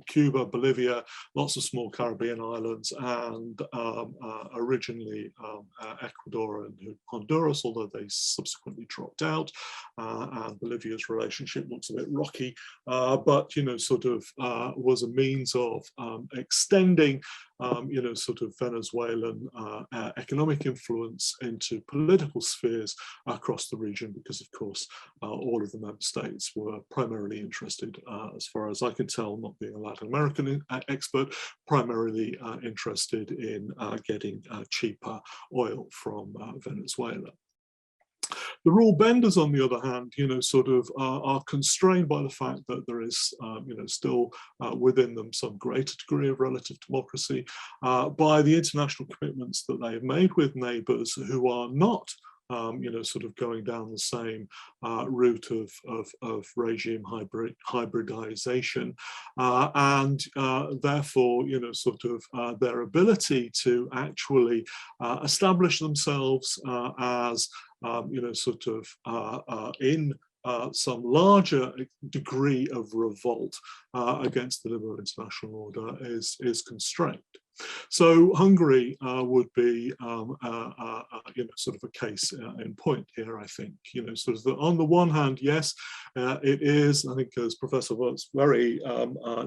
Cuba, Bolivia, lots of small Caribbean islands, and originally Ecuador and Honduras, although they subsequently dropped out, and Bolivia's relationship looks a bit rocky, but sort of was a means of extending sort of Venezuelan economic influence into political spheres across the region, because of course all of the member states were primarily interested, as far as I can tell, not being a Latin American expert, primarily interested in getting cheaper oil from Venezuela. The rule benders, on the other hand, sort of are constrained by the fact that there is, still within them some greater degree of relative democracy, by the international commitments that they have made with neighbours who are not sort of going down the same route of regime hybridization, and therefore, sort of their ability to actually establish themselves as, sort of in some larger degree of revolt against the liberal international order is constrained. So Hungary would be, sort of a case in point here, I think. Sort of on the one hand, yes, it is, I think, as Professor Woertz very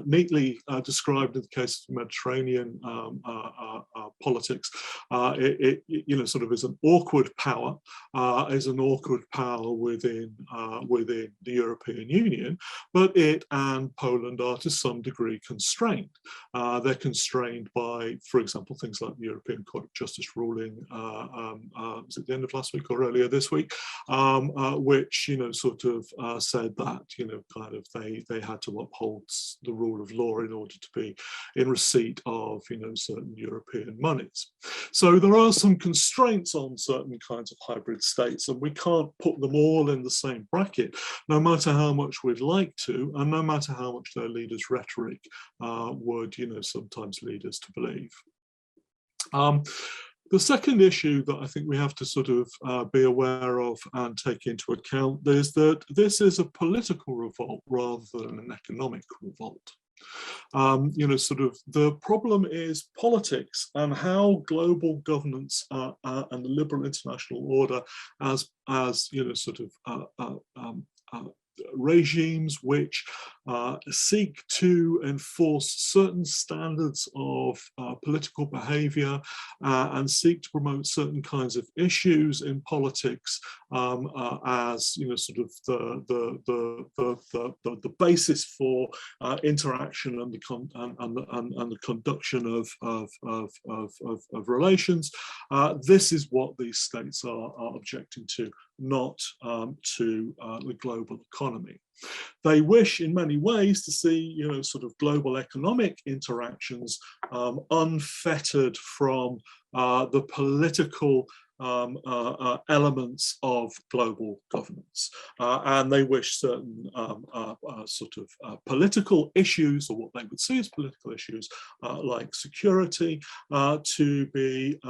neatly described in the case of Mediterranean politics, it sort of is an awkward power, within the European Union, but it and Poland are to some degree constrained. They're constrained by, for example, things like the European Court of Justice ruling, was it the end of last week or earlier this week, which, sort of said that, kind of they had to uphold the rule of law in order to be in receipt of, certain European monies. So there are some constraints on certain kinds of hybrid states, and we can't put them all in the same bracket, no matter how much we'd like to, and no matter how much their leaders' rhetoric would, sometimes lead us to believe. The second issue that I think we have to sort of be aware of and take into account is that this is a political revolt rather than an economic revolt. Sort of the problem is politics and how global governance and the liberal international order as sort of regimes which seek to enforce certain standards of political behavior and seek to promote certain kinds of issues in politics as, you know, sort of the basis for interaction and the conduction of relations. This is what these states are objecting to, not to the global economy. They wish in many ways to see, you know, sort of global economic interactions unfettered from the political elements of global governance. And they wish certain sort of political issues, or what they would see as political issues, like security, to be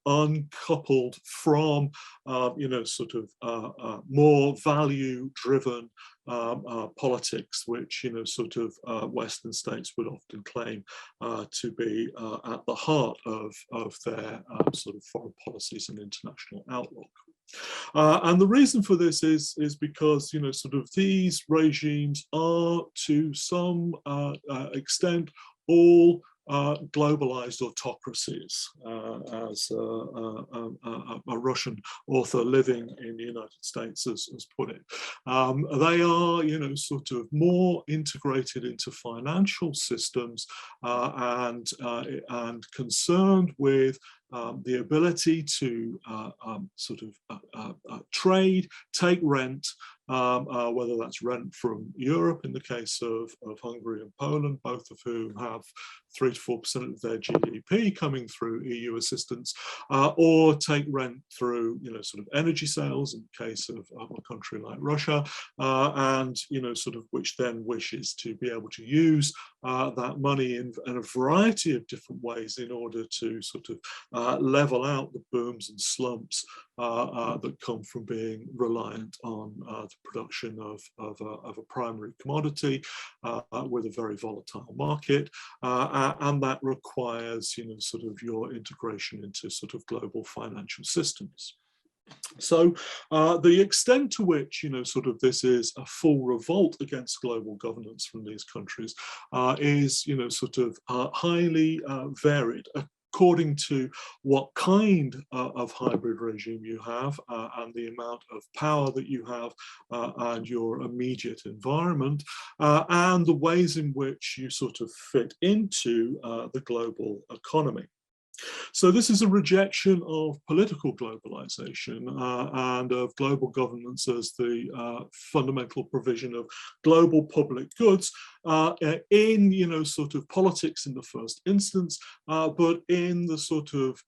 uncoupled from, you know, sort of more value-driven politics, which, you know, sort of Western states would often claim to be at the heart of their sort of foreign policies and international outlook. And the reason for this is because, you know, sort of these regimes are to some extent all globalized autocracies, as a Russian author living in the United States has put it. They are, you know, sort of more integrated into financial systems and concerned with the ability to sort of trade, take rent, whether that's rent from Europe in the case of Hungary and Poland, both of whom have 3 to 4% of their GDP coming through EU assistance, or take rent through, you know, sort of energy sales in the case of a country like Russia, and, you know, sort of which then wishes to be able to use that money in a variety of different ways in order to sort of level out the booms and slumps that come from being reliant on the production of a primary commodity with a very volatile market, and that requires, you know, sort of your integration into sort of global financial systems. So the extent to which, you know, sort of this is a full revolt against global governance from these countries is, you know, sort of highly varied, according to what kind of hybrid regime you have and the amount of power that you have and your immediate environment and the ways in which you sort of fit into the global economy. So this is a rejection of political globalization and of global governance as the fundamental provision of global public goods in, you know, sort of politics in the first instance, but in the sort of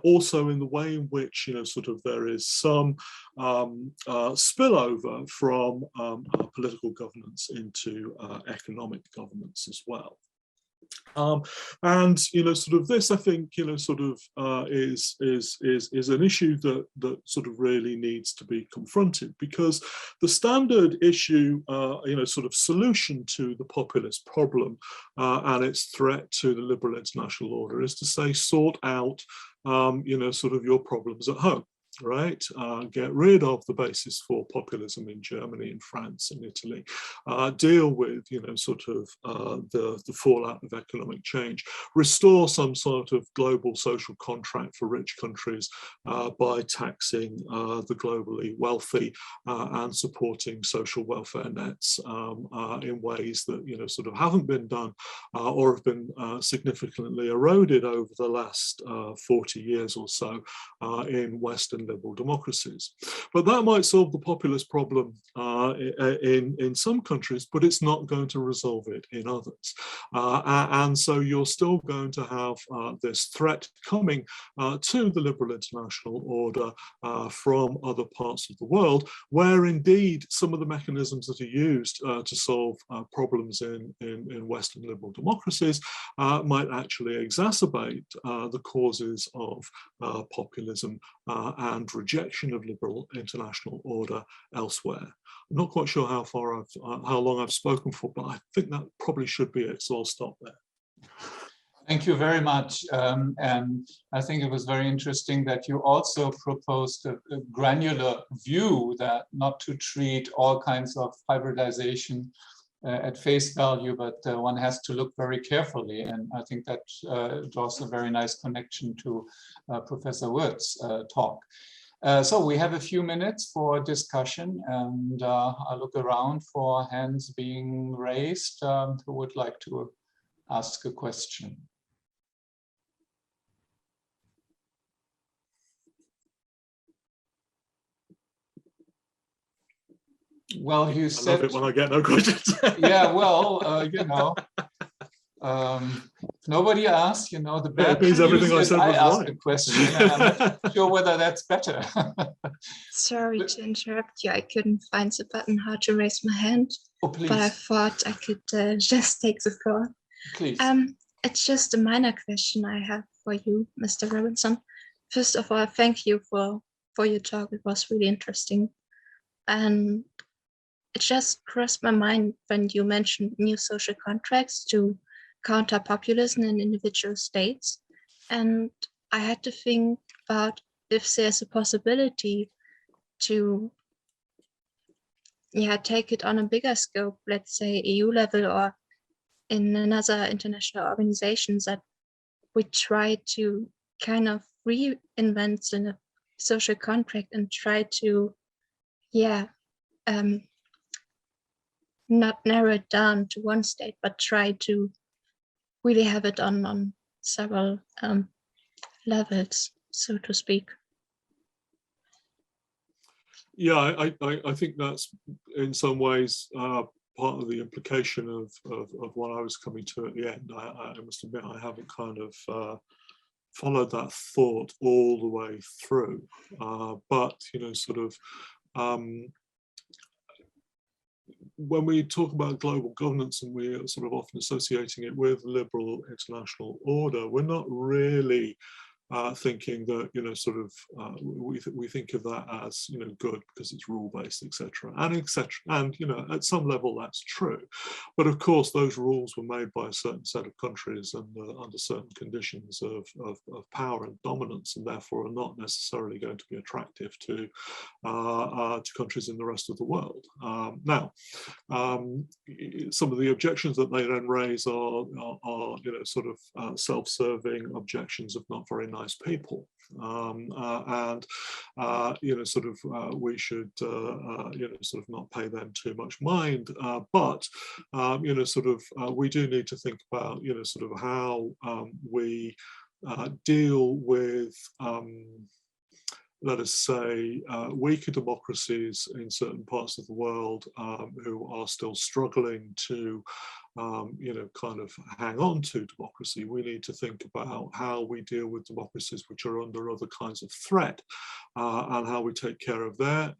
also in the way in which, you know, sort of there is some spillover from political governance into economic governance as well. And, you know, sort of this, I think, you know, sort of is an issue that sort of really needs to be confronted, because the standard issue, you know, sort of solution to the populist problem and its threat to the liberal international order is to say, sort out, you know, sort of your problems at home. Right, get rid of the basis for populism in Germany and France and Italy, deal with, you know, sort of the fallout of economic change, restore some sort of global social contract for rich countries by taxing the globally wealthy and supporting social welfare nets in ways that, you know, sort of haven't been done or have been significantly eroded over the last 40 years or so in Western liberal democracies. But that might solve the populist problem in some countries, but it's not going to resolve it in others. And so you're still going to have this threat coming to the liberal international order from other parts of the world, where indeed some of the mechanisms that are used to solve problems in Western liberal democracies might actually exacerbate the causes of populism and rejection of liberal international order elsewhere. I'm not quite sure how long I've spoken for, but I think that probably should be it, so I'll stop there. Thank you very much. And I think it was very interesting that you also proposed a granular view, that not to treat all kinds of hybridization at face value, but one has to look very carefully. And I think that draws a very nice connection to Professor Woertz's talk. So we have a few minutes for discussion, and I look around for hands being raised. Who would like to ask a question? Well, you said. I love it when I get no questions. Yeah, well, you know, if nobody asks, you know, the bad means everything I is said I was ask right. a question, and I'm not sure whether that's better. Sorry to interrupt you. I couldn't find the button how to raise my hand, Oh, please. but I thought I could just take the floor. Please. It's just a minor question I have for you, Mr. Robinson. First of all, thank you for your talk. It was really interesting. And it just crossed my mind when you mentioned new social contracts to counter populism in individual states. And I had to think about if there's a possibility to take it on a bigger scope, let's say EU level or in another international organizations, that we try to kind of reinvent the social contract and try to, not narrow it down to one state, but try to really have it on several levels, so to speak. Yeah, I think that's in some ways part of the implication of what I was coming to at the end. I must admit I haven't kind of followed that thought all the way through, but you know, sort of when we talk about global governance and we're sort of often associating it with liberal international order, we're not really thinking that, you know, sort of we think of that as, you know, good because it's rule-based, etc. And, you know, at some level that's true. But of course, those rules were made by a certain set of countries and under certain conditions of power and dominance, and therefore are not necessarily going to be attractive to countries in the rest of the world. Now, some of the objections that they then raise are you know, sort of self-serving objections of not very nice people, and you know, sort of we should you know, sort of not pay them too much mind, but you know, sort of we do need to think about, you know, sort of how we deal with let us say, weaker democracies in certain parts of the world who are still struggling to, you know, kind of hang on to democracy. We need to think about how we deal with democracies which are under other kinds of threat, and how we take care of their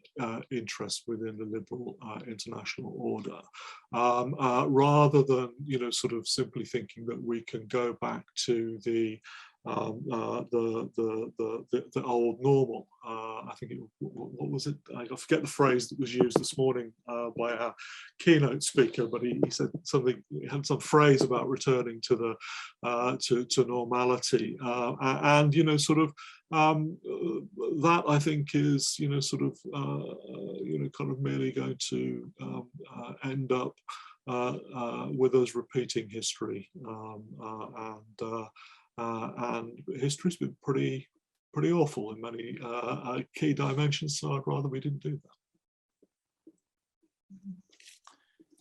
interests within the liberal international order, rather than, you know, sort of simply thinking that we can go back to the old normal. I think what was it? I forget the phrase that was used this morning by our keynote speaker, but he said something. He had some phrase about returning to the to normality, and you know, sort of that I think is, you know, sort of you know, kind of merely going to end up with us repeating history, and history's been pretty awful in many key dimensions, so I'd rather we didn't do that.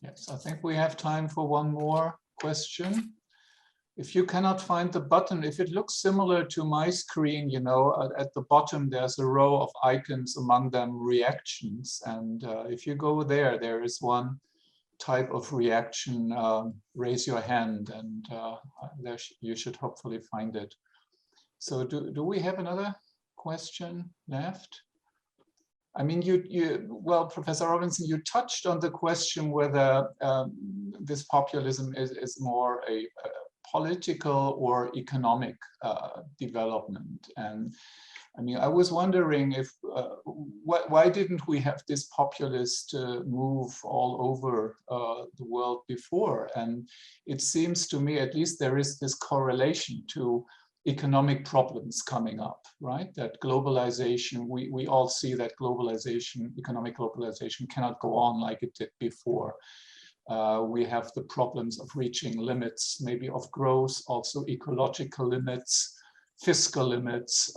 Yes, I think we have time for one more question. If you cannot find the button, if it looks similar to my screen, you know, at the bottom there's a row of icons, among them reactions, and if you go there, there is one type of reaction. Raise your hand, and there you should hopefully find it. So do we have another question left? I mean, well, Professor Robinson, you touched on the question whether this populism is more a political or economic development. And I mean, I was wondering if, why didn't we have this populist move all over the world before? And it seems to me, at least there is this correlation to economic problems coming up, right? That globalization, we all see that globalization, economic globalization cannot go on like it did before. We have the problems of reaching limits, maybe of growth, also ecological limits, fiscal limits,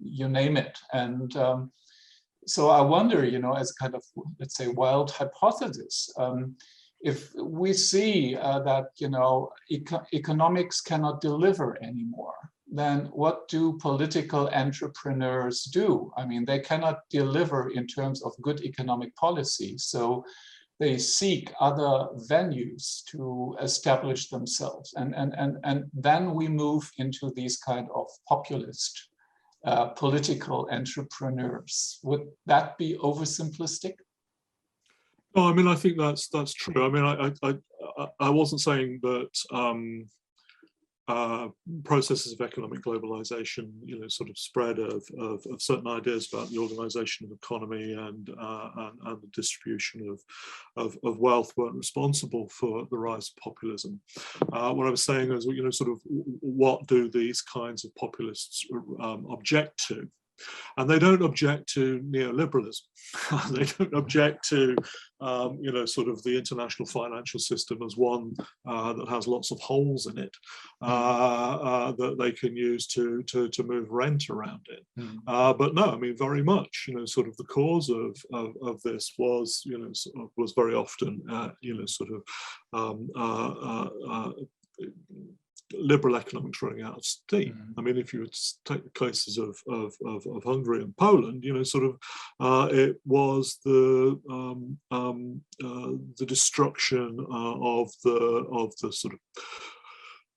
you name it. And so I wonder, you know, as kind of, let's say, wild hypothesis, if we see that, you know, economics cannot deliver anymore, then what do political entrepreneurs do? I mean, they cannot deliver in terms of good economic policy. So they seek other venues to establish themselves. And then we move into these kind of populist political entrepreneurs. Would that be oversimplistic? No, I mean, I think that's true. I mean, I wasn't saying that processes of economic globalization, you know, sort of spread of certain ideas about the organization of economy and the distribution of wealth weren't responsible for the rise of populism. What I was saying is, you know, sort of what do these kinds of populists object to? And they don't object to neoliberalism. They don't object to, you know, sort of the international financial system as one that has lots of holes in it that they can use to move rent around in. But no, I mean, very much, you know, sort of the cause of this was, you know, sort of was very often, you know, sort of liberal economics running out of steam. I mean, if you would take the cases of Hungary and Poland, you know, sort of it was the destruction of the sort of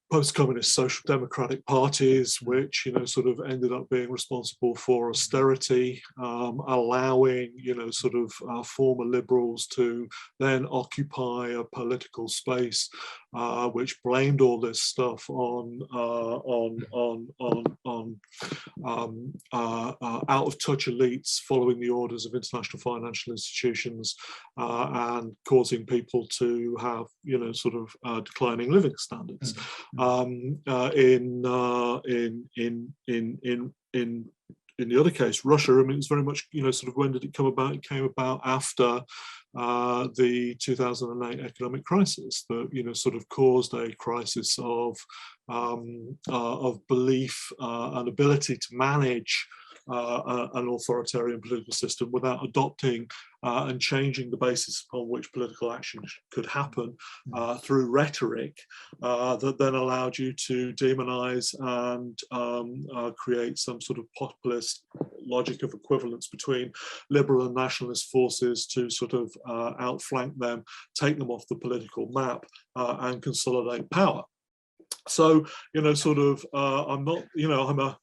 post-communist social democratic parties, which, you know, sort of ended up being responsible for austerity, allowing, you know, sort of former liberals to then occupy a political space which blamed all this stuff on out-of-touch elites following the orders of international financial institutions and causing people to have, you know, sort of declining living standards. In the other case, Russia, I mean, it's very much, you know, sort of when did it come about? It came about after the 2008 economic crisis that, you know, sort of caused a crisis of belief and ability to manage an authoritarian political system without adopting and changing the basis upon which political action could happen through rhetoric that then allowed you to demonize and create some sort of populist logic of equivalence between liberal and nationalist forces to sort of outflank them, take them off the political map and consolidate power. So, you know, sort of, I'm not, you know, I'm at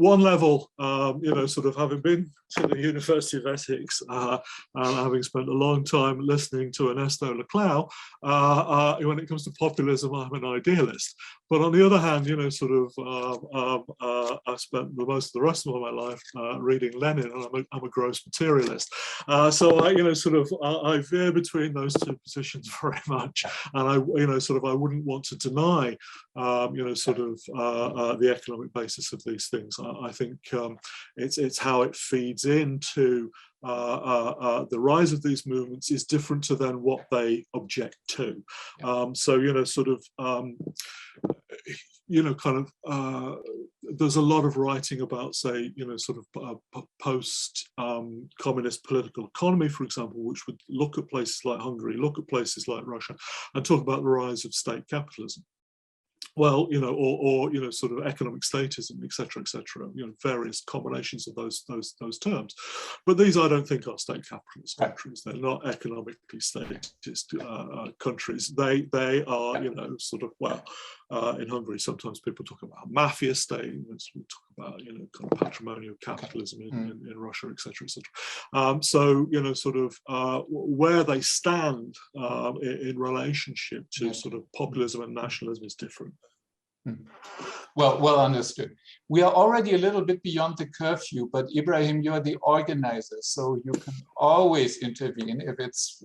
one level, you know, sort of having been to the University of Essex and having spent a long time listening to Ernesto Laclau, when it comes to populism, I'm an idealist. But on the other hand, you know, sort of, I spent most of the rest of my life reading Lenin, and I'm a gross materialist. So I, you know, sort of, I veer between those two positions very much, and I, you know, sort of, I wouldn't want to deny, you know, sort of, the economic basis of these things. I think it's how it feeds into the rise of these movements is different to then what they object to. So, you know, sort of, you know, kind of, there's a lot of writing about, say, you know, sort of post-communist political economy, for example, which would look at places like Hungary, look at places like Russia, and talk about the rise of state capitalism. Well, you know, or you know, sort of economic statism, etc., you know, various combinations of those terms. But these, I don't think, are state capitalist countries. They're not economically statist countries. They are, you know, sort of, well, in Hungary, sometimes people talk about mafia state. We talk about, you know, kind of patrimonial capitalism in Russia, etc., so, you know, sort of where they stand in relationship to sort of populism and nationalism is different. Well understood. We are already a little bit beyond the curfew, but Ibrahim, you are the organizer, so you can always intervene if it's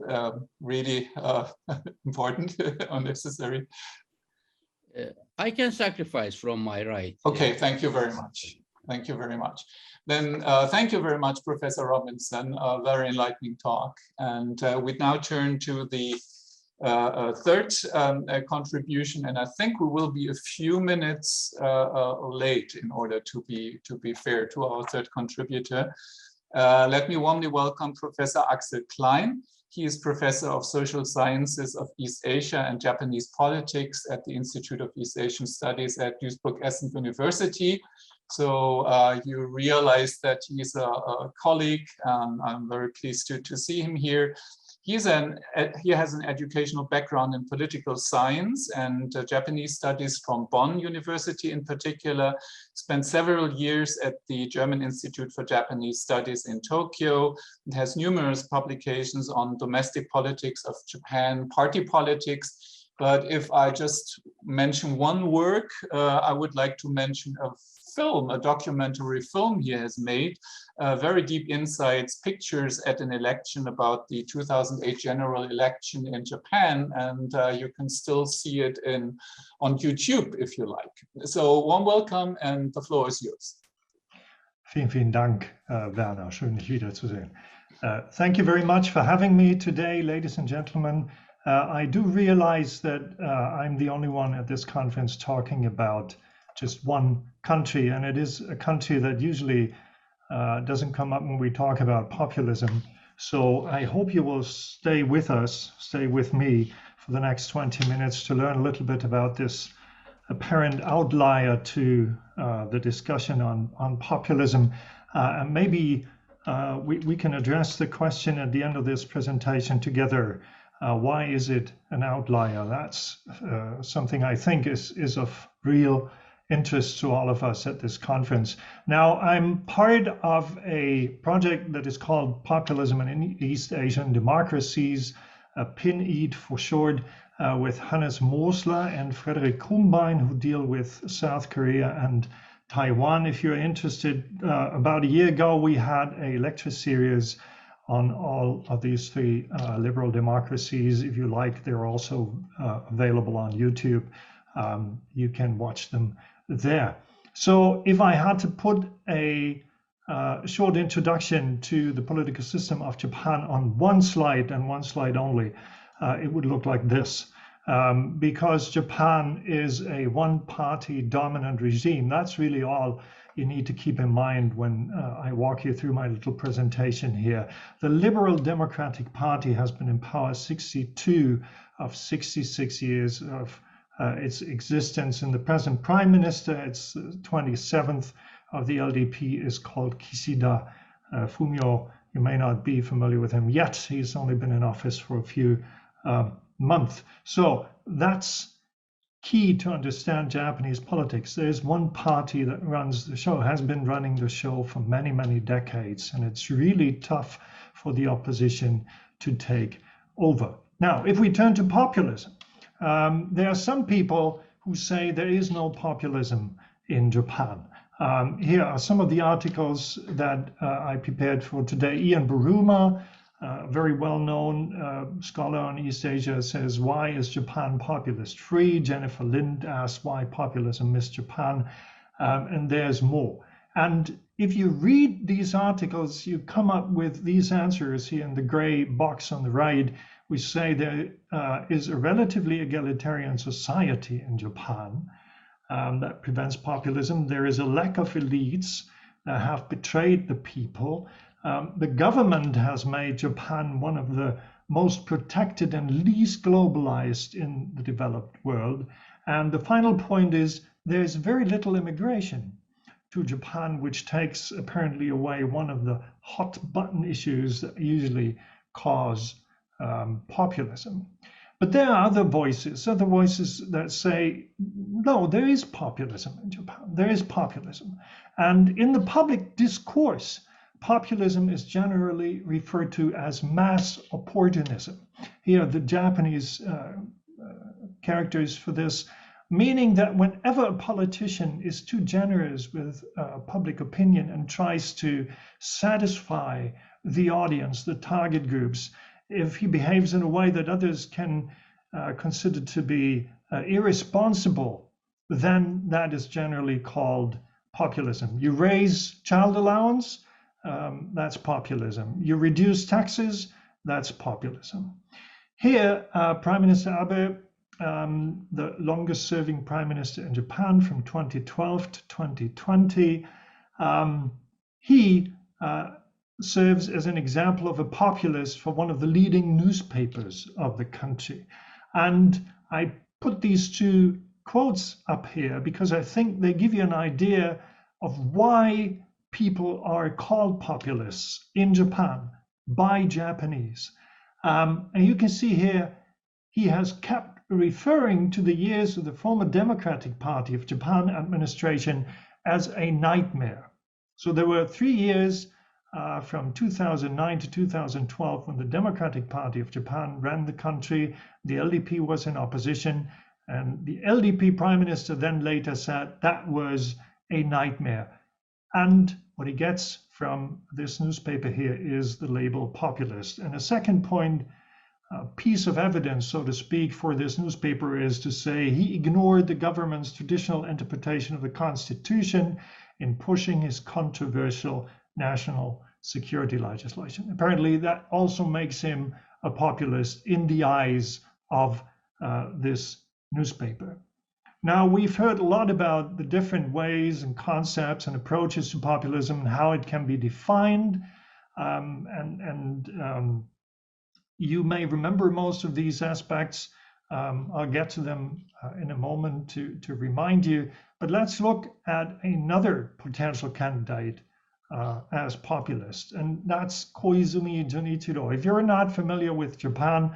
really important or necessary. I can sacrifice from my right. Okay, thank you very much. Thank you very much. Then thank you very much, Professor Robinson. A very enlightening talk. And we now turn to the third contribution, and I think we will be a few minutes late in order to be fair to our third contributor. Let me warmly welcome Professor Axel Klein. He is Professor of Social Sciences of East Asia and Japanese Politics at the Institute of East Asian Studies at Duisburg-Essen University. So you realize that he's a colleague. I'm very pleased to see him here. He has an educational background in political science and Japanese studies from Bonn University in particular, spent several years at the German Institute for Japanese Studies in Tokyo, and has numerous publications on domestic politics of Japan, party politics. But if I just mention one work, I would like to mention a documentary film he has made, very deep insights, pictures at an election about the 2008 general election in Japan, and you can still see it on YouTube if you like. So warm welcome, and the floor is yours. Vielen Dank, Werner. Schön, dich wiederzusehen. Thank you very much for having me today, ladies and gentlemen. I do realize that I'm the only one at this conference talking about just one country, and it is a country that usually doesn't come up when we talk about populism. So I hope you will stay with us, stay with me for the next 20 minutes to learn a little bit about this apparent outlier to the discussion on populism. And maybe we can address the question at the end of this presentation together. Why is it an outlier? That's something I think is of real interest to all of us at this conference. Now, I'm part of a project that is called Populism in East Asian Democracies, PIN-EAT for short, with Hannes Mosler and Frederik Krumbein, who deal with South Korea and Taiwan. If you're interested, about a year ago, we had a lecture series on all of these three liberal democracies. If you like, they're also available on YouTube. You can watch them there. So if I had to put a short introduction to the political system of Japan on one slide and one slide only, it would look like this. Because Japan is a one-party dominant regime, that's really all you need to keep in mind when I walk you through my little presentation here. The Liberal Democratic Party has been in power 62 of 66 years of its existence, and the present prime minister, its 27th of the LDP, is called Kishida Fumio. You may not be familiar with him yet. He's only been in office for a few months. So that's key to understand Japanese politics. There's one party that runs the show, has been running the show for many, many decades, and it's really tough for the opposition to take over. Now, if we turn to populism, there are some people who say there is no populism in Japan. Here are some of the articles that I prepared for today. Ian Buruma, very well-known scholar on East Asia, says, why is Japan populist free? Jennifer Lind asks why populism missed Japan, and there's more. And if you read these articles, you come up with these answers here in the gray box on the right. We say there is a relatively egalitarian society in Japan that prevents populism. There is a lack of elites that have betrayed the people. The government has made Japan one of the most protected and least globalized in the developed world. And the final point is there's very little immigration to Japan, which takes apparently away one of the hot button issues that usually cause populism. But there are other voices that say, no, there is populism in Japan. There is populism. And in the public discourse, populism is generally referred to as mass opportunism. Here, the Japanese characters for this meaning that whenever a politician is too generous with public opinion and tries to satisfy the audience, the target groups, if he behaves in a way that others can consider to be irresponsible, then that is generally called populism. You raise child allowance, that's populism. You reduce taxes, that's populism. Here, Prime Minister Abe, the longest serving prime minister in Japan from 2012 to 2020, he serves as an example of a populist for one of the leading newspapers of the country. And I put these two quotes up here because I think they give you an idea of why people are called populists in Japan by Japanese. And you can see here, he has kept referring to the years of the former Democratic Party of Japan administration as a nightmare. So there were 3 years from 2009 to 2012 when the Democratic Party of Japan ran the country. The LDP was in opposition, and the LDP prime minister then later said that was a nightmare. And what he gets from this newspaper here is the label populist. And a second point, piece of evidence, so to speak, for this newspaper is to say he ignored the government's traditional interpretation of the Constitution in pushing his controversial national security legislation. Apparently, that also makes him a populist in the eyes of this newspaper. Now, we've heard a lot about the different ways and concepts and approaches to populism and how it can be defined. You may remember most of these aspects. I'll get to them in a moment to remind you. But let's look at another potential candidate as populist, and that's Koizumi Junichiro. If you're not familiar with Japan,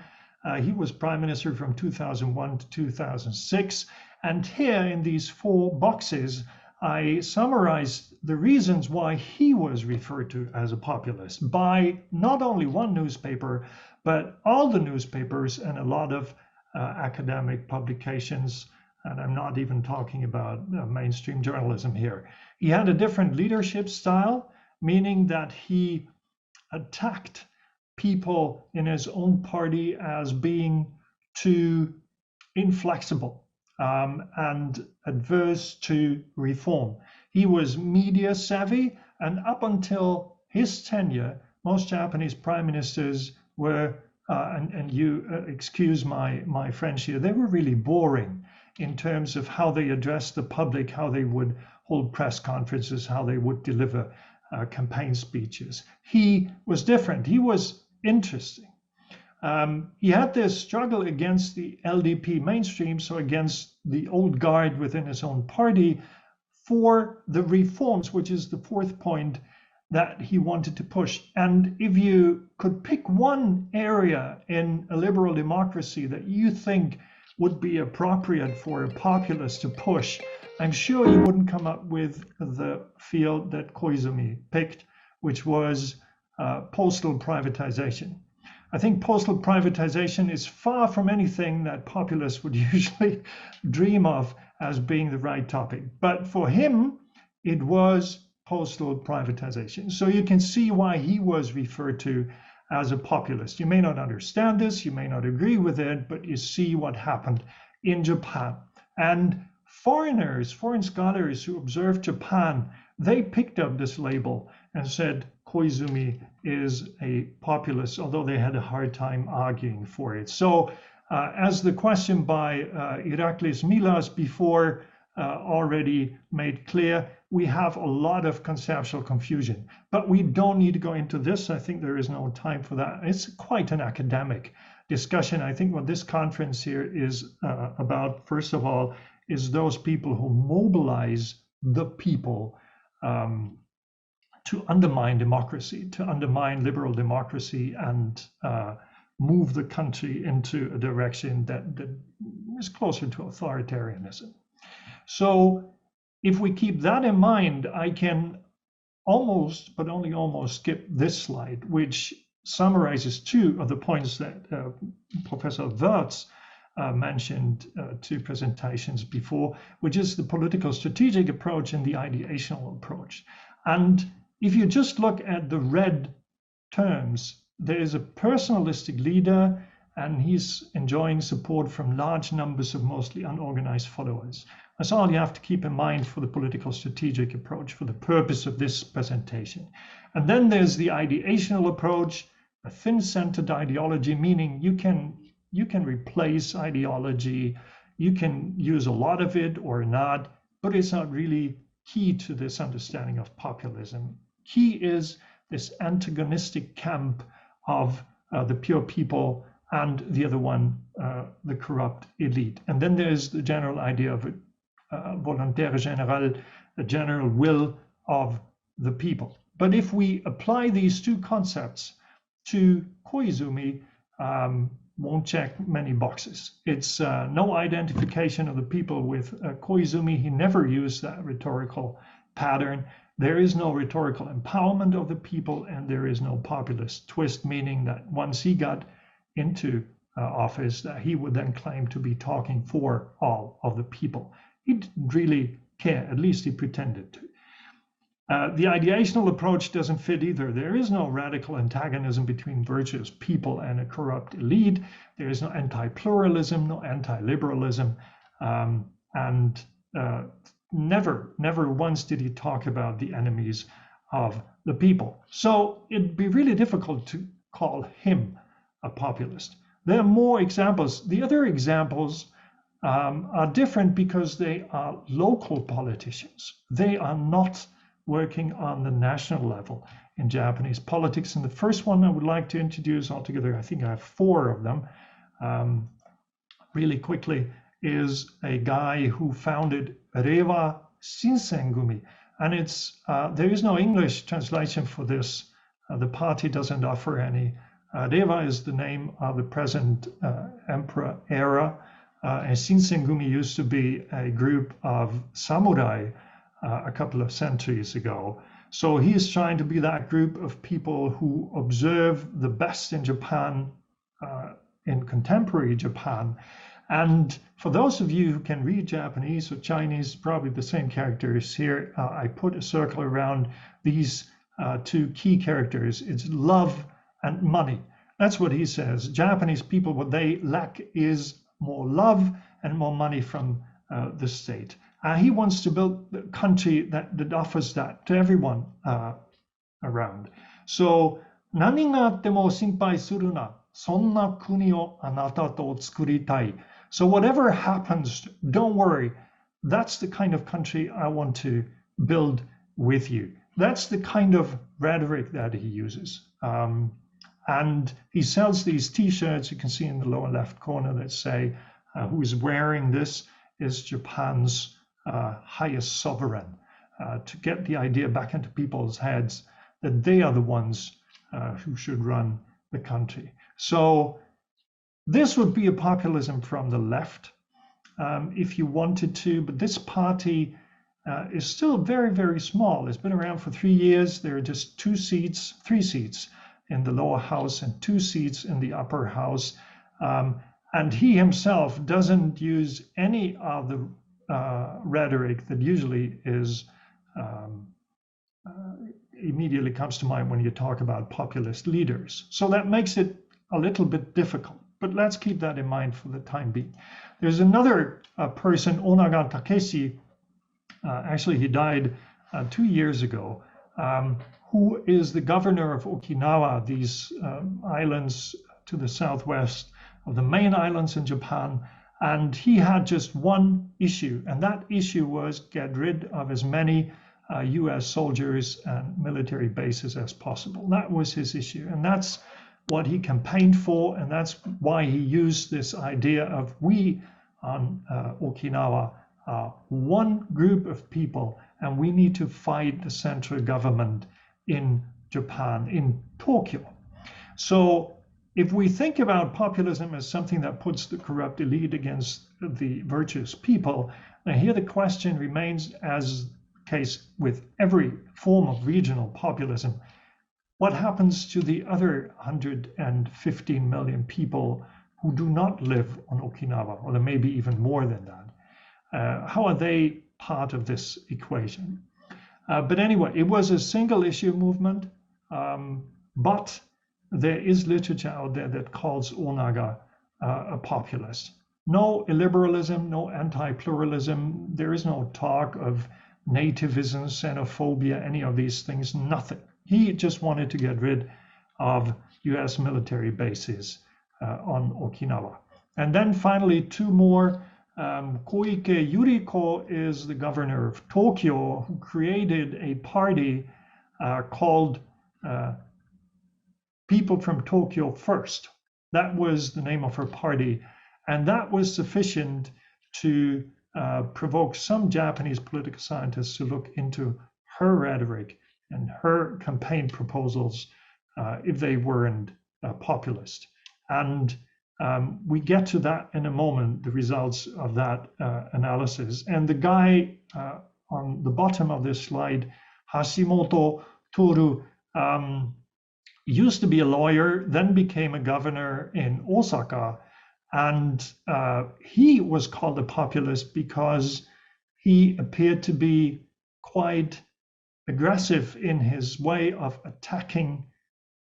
he was prime minister from 2001 to 2006. And here in these 4 boxes, I summarized the reasons why he was referred to as a populist by not only one newspaper, but all the newspapers and a lot of academic publications. And I'm not even talking about mainstream journalism here. He had a different leadership style, meaning that he attacked people in his own party as being too inflexible and adverse to reform. He was media savvy, and up until his tenure, most Japanese prime ministers were, and you excuse my French here, they were really boring in terms of how they addressed the public, how they would hold press conferences, how they would deliver campaign speeches. He was different. He was interesting. He had this struggle against the LDP mainstream, so against the old guard within his own party, for the reforms, which is the 4th point that he wanted to push. And if you could pick one area in a liberal democracy that you think would be appropriate for a populist to push, I'm sure you wouldn't come up with the field that Koizumi picked, which was postal privatization. I think postal privatization is far from anything that populists would usually dream of as being the right topic. But for him, it was postal privatization. So you can see why he was referred to as a populist. You may not understand this, you may not agree with it, but you see what happened in Japan. And foreigners, foreign scholars who observed Japan, they picked up this label and said Koizumi is a populist, although they had a hard time arguing for it. So as the question by Iraklis Milas before already made clear, we have a lot of conceptual confusion, but we don't need to go into this. I think there is no time for that. It's quite an academic discussion. I think what this conference here is about, first of all, is those people who mobilize the people to undermine democracy, to undermine liberal democracy, and move the country into a direction that is closer to authoritarianism. So if we keep that in mind, I can almost, but only almost, skip this slide, which summarizes 2 of the points that Professor Woertz mentioned 2 presentations before, which is the political strategic approach and the ideational approach. And if you just look at the red terms, there is a personalistic leader, and he's enjoying support from large numbers of mostly unorganized followers. That's all you have to keep in mind for the political strategic approach for the purpose of this presentation. And then there's the ideational approach, a thin-centered ideology, meaning you can replace ideology, you can use a lot of it or not, but it's not really key to this understanding of populism. Key is this antagonistic camp of the pure people and the other one, the corrupt elite. And then there's the general idea of volontaire générale, the general will of the people. But if we apply these 2 concepts to Koizumi, won't check many boxes. It's no identification of the people with Koizumi. He never used that rhetorical pattern. There is no rhetorical empowerment of the people, and there is no populist twist, meaning that once he got into office, that he would then claim to be talking for all of the people. He didn't really care, at least he pretended to. The ideational approach doesn't fit either. There is no radical antagonism between virtuous people and a corrupt elite. There is no anti-pluralism, no anti-liberalism, and never once did he talk about the enemies of the people. So it'd be really difficult to call him a populist. There are more examples. The other examples are different because they are local politicians. They are not working on the national level in Japanese politics. And the first one I would like to introduce altogether, I think I have 4 of them, really quickly, is a guy who founded Reiwa Shinsengumi. And it's there is no English translation for this. The party doesn't offer any. Reiwa is the name of the present emperor era. And Shinsengumi used to be a group of samurai a couple of centuries ago. So he is trying to be that group of people who observe the best in Japan, in contemporary Japan. And for those of you who can read Japanese or Chinese, probably the same characters here, I put a circle around these 2 key characters. It's love and money. That's what he says. Japanese people, what they lack is more love and more money from the state. He wants to build a country that offers that to everyone around. So, 何があっても心配するな。そんな国をあなたと作りたい. So whatever happens, don't worry. That's the kind of country I want to build with you. That's the kind of rhetoric that he uses. And he sells these T-shirts you can see in the lower left corner that say, who is wearing this is Japan's highest sovereign, to get the idea back into people's heads that they are the ones who should run the country. So this would be a populism from the left, if you wanted to, but this party is still very, very small. It's been around for 3 years. There are just 3 seats in the lower house and 2 seats in the upper house. And he himself doesn't use any of the rhetoric that usually is immediately comes to mind when you talk about populist leaders. So that makes it a little bit difficult, but let's keep that in mind for the time being. There's another person, Onaga Takeshi, actually he died 2 years ago, who is the governor of Okinawa, these islands to the southwest of the main islands in Japan. And he had just one issue, and that issue was get rid of as many US soldiers and military bases as possible. That was his issue, and that's what he campaigned for, and that's why he used this idea of we on Okinawa are one group of people, and we need to fight the central government in Japan, in Tokyo. So if we think about populism as something that puts the corrupt elite against the virtuous people, now here the question remains, as the case with every form of regional populism, what happens to the other 115 million people who do not live on Okinawa, or there may be even more than that. How are they part of this equation? But anyway, it was a single issue movement, but there is literature out there that calls Onaga a populist. No illiberalism, no anti-pluralism. There is no talk of nativism, xenophobia, any of these things, nothing. He just wanted to get rid of US military bases on Okinawa. And then finally, two more. Koike Yuriko is the governor of Tokyo, who created a party called People from Tokyo First. That was the name of her party. And that was sufficient to provoke some Japanese political scientists to look into her rhetoric and her campaign proposals if they weren't populist. And we get to that in a moment, the results of that analysis. And the guy on the bottom of this slide, Hashimoto Toru, used to be a lawyer, then became a governor in Osaka. And he was called a populist because he appeared to be quite aggressive in his way of attacking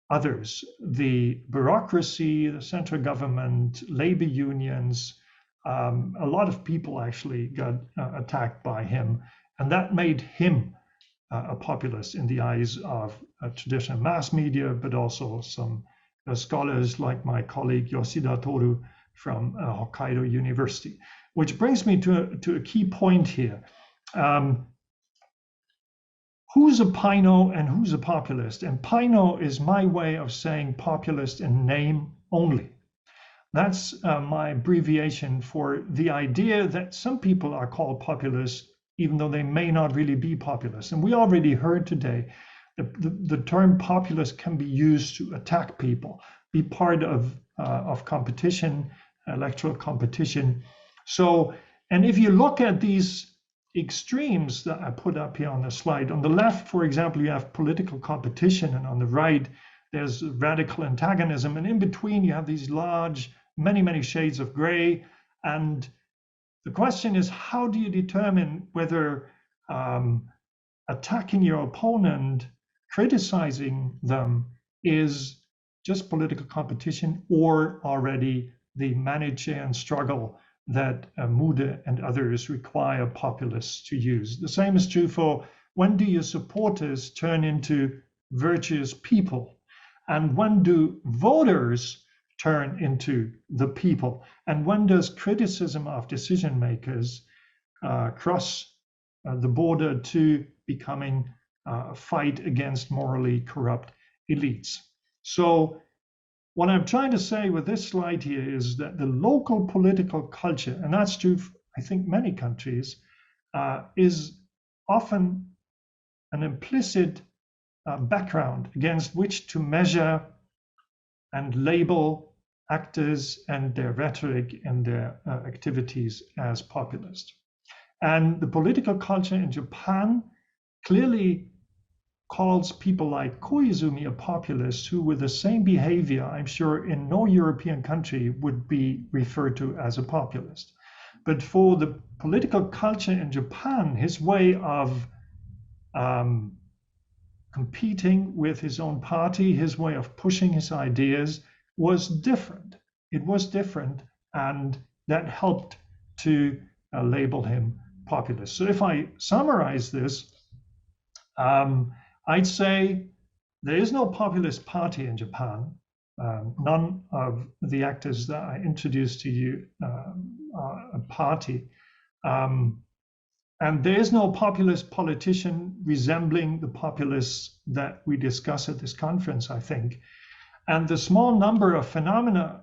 others, the bureaucracy, the central government, labor unions. A lot of people actually got attacked by him, and that made him a populist in the eyes of traditional mass media, but also some scholars like my colleague Yoshida Toru from Hokkaido University. Which brings me to a key point here. Who's a Pino and who's a populist? And Pino is my way of saying populist in name only. That's my abbreviation for the idea that some people are called populists, even though they may not really be populist. And we already heard today that the term populist can be used to attack people, be part of competition, electoral competition. So, and if you look at these extremes that I put up here on the slide, on the left, for example, you have political competition, and on the right, there's radical antagonism. And in between, you have these large, many shades of gray. And the question is, how do you determine whether attacking your opponent, criticizing them, is just political competition or already the Manichaean struggle that Mude and others require populists to use? The same is true for when do your supporters turn into virtuous people? And when do voters turn into the people? And when does criticism of decision makers cross the border to becoming a fight against morally corrupt elites? So what I'm trying to say with this slide here is that the local political culture, and that's true, I think, many countries, is often an implicit background against which to measure and label actors and their rhetoric and their activities as populist. And the political culture in Japan clearly calls people like Koizumi a populist, who with the same behavior, I'm sure in no European country would be referred to as a populist. But for the political culture in Japan, his way of competing with his own party, his way of pushing his ideas was different. It was different, and that helped to label him populist. So if I summarize this, I'd say there is no populist party in Japan. None of the actors that I introduced to you are a party. And there is no populist politician resembling the populists that we discuss at this conference, I think. And the small number of phenomena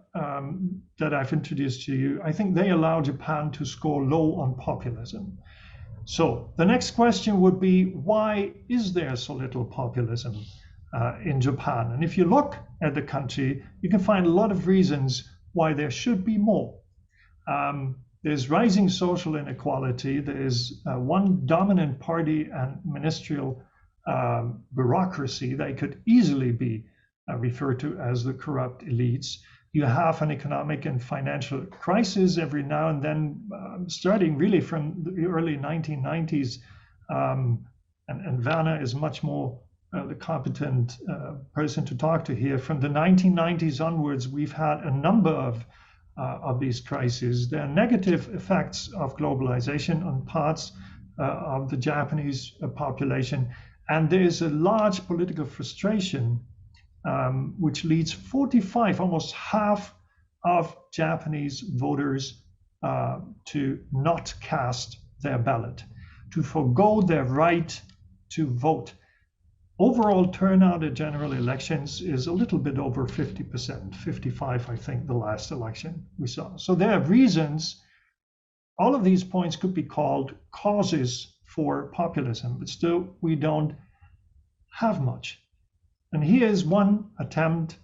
that I've introduced to you, I think they allow Japan to score low on populism. So the next question would be, why is there so little populism in Japan? And if you look at the country, you can find a lot of reasons why there should be more. There's rising social inequality. There is one dominant party and ministerial bureaucracy that could easily be referred to as the corrupt elites. you have an economic and financial crisis every now and then, starting really from the early 1990s. And Werner is much more the competent person to talk to here. From the 1990s onwards, we've had a number of these crises. There are negative effects of globalization on parts of the Japanese population. And there is a large political frustration, which leads 45, almost half of Japanese voters to not cast their ballot, to forgo their right to vote. Overall turnout at general elections is a little bit over 50%, 55, I think, the last election we saw. So there are reasons. All of these points could be called causes for populism, but still we don't have much. And here is one attempt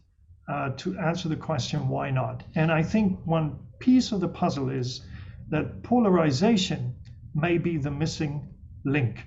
to answer the question, why not? And I think one piece of the puzzle is that polarization may be the missing link.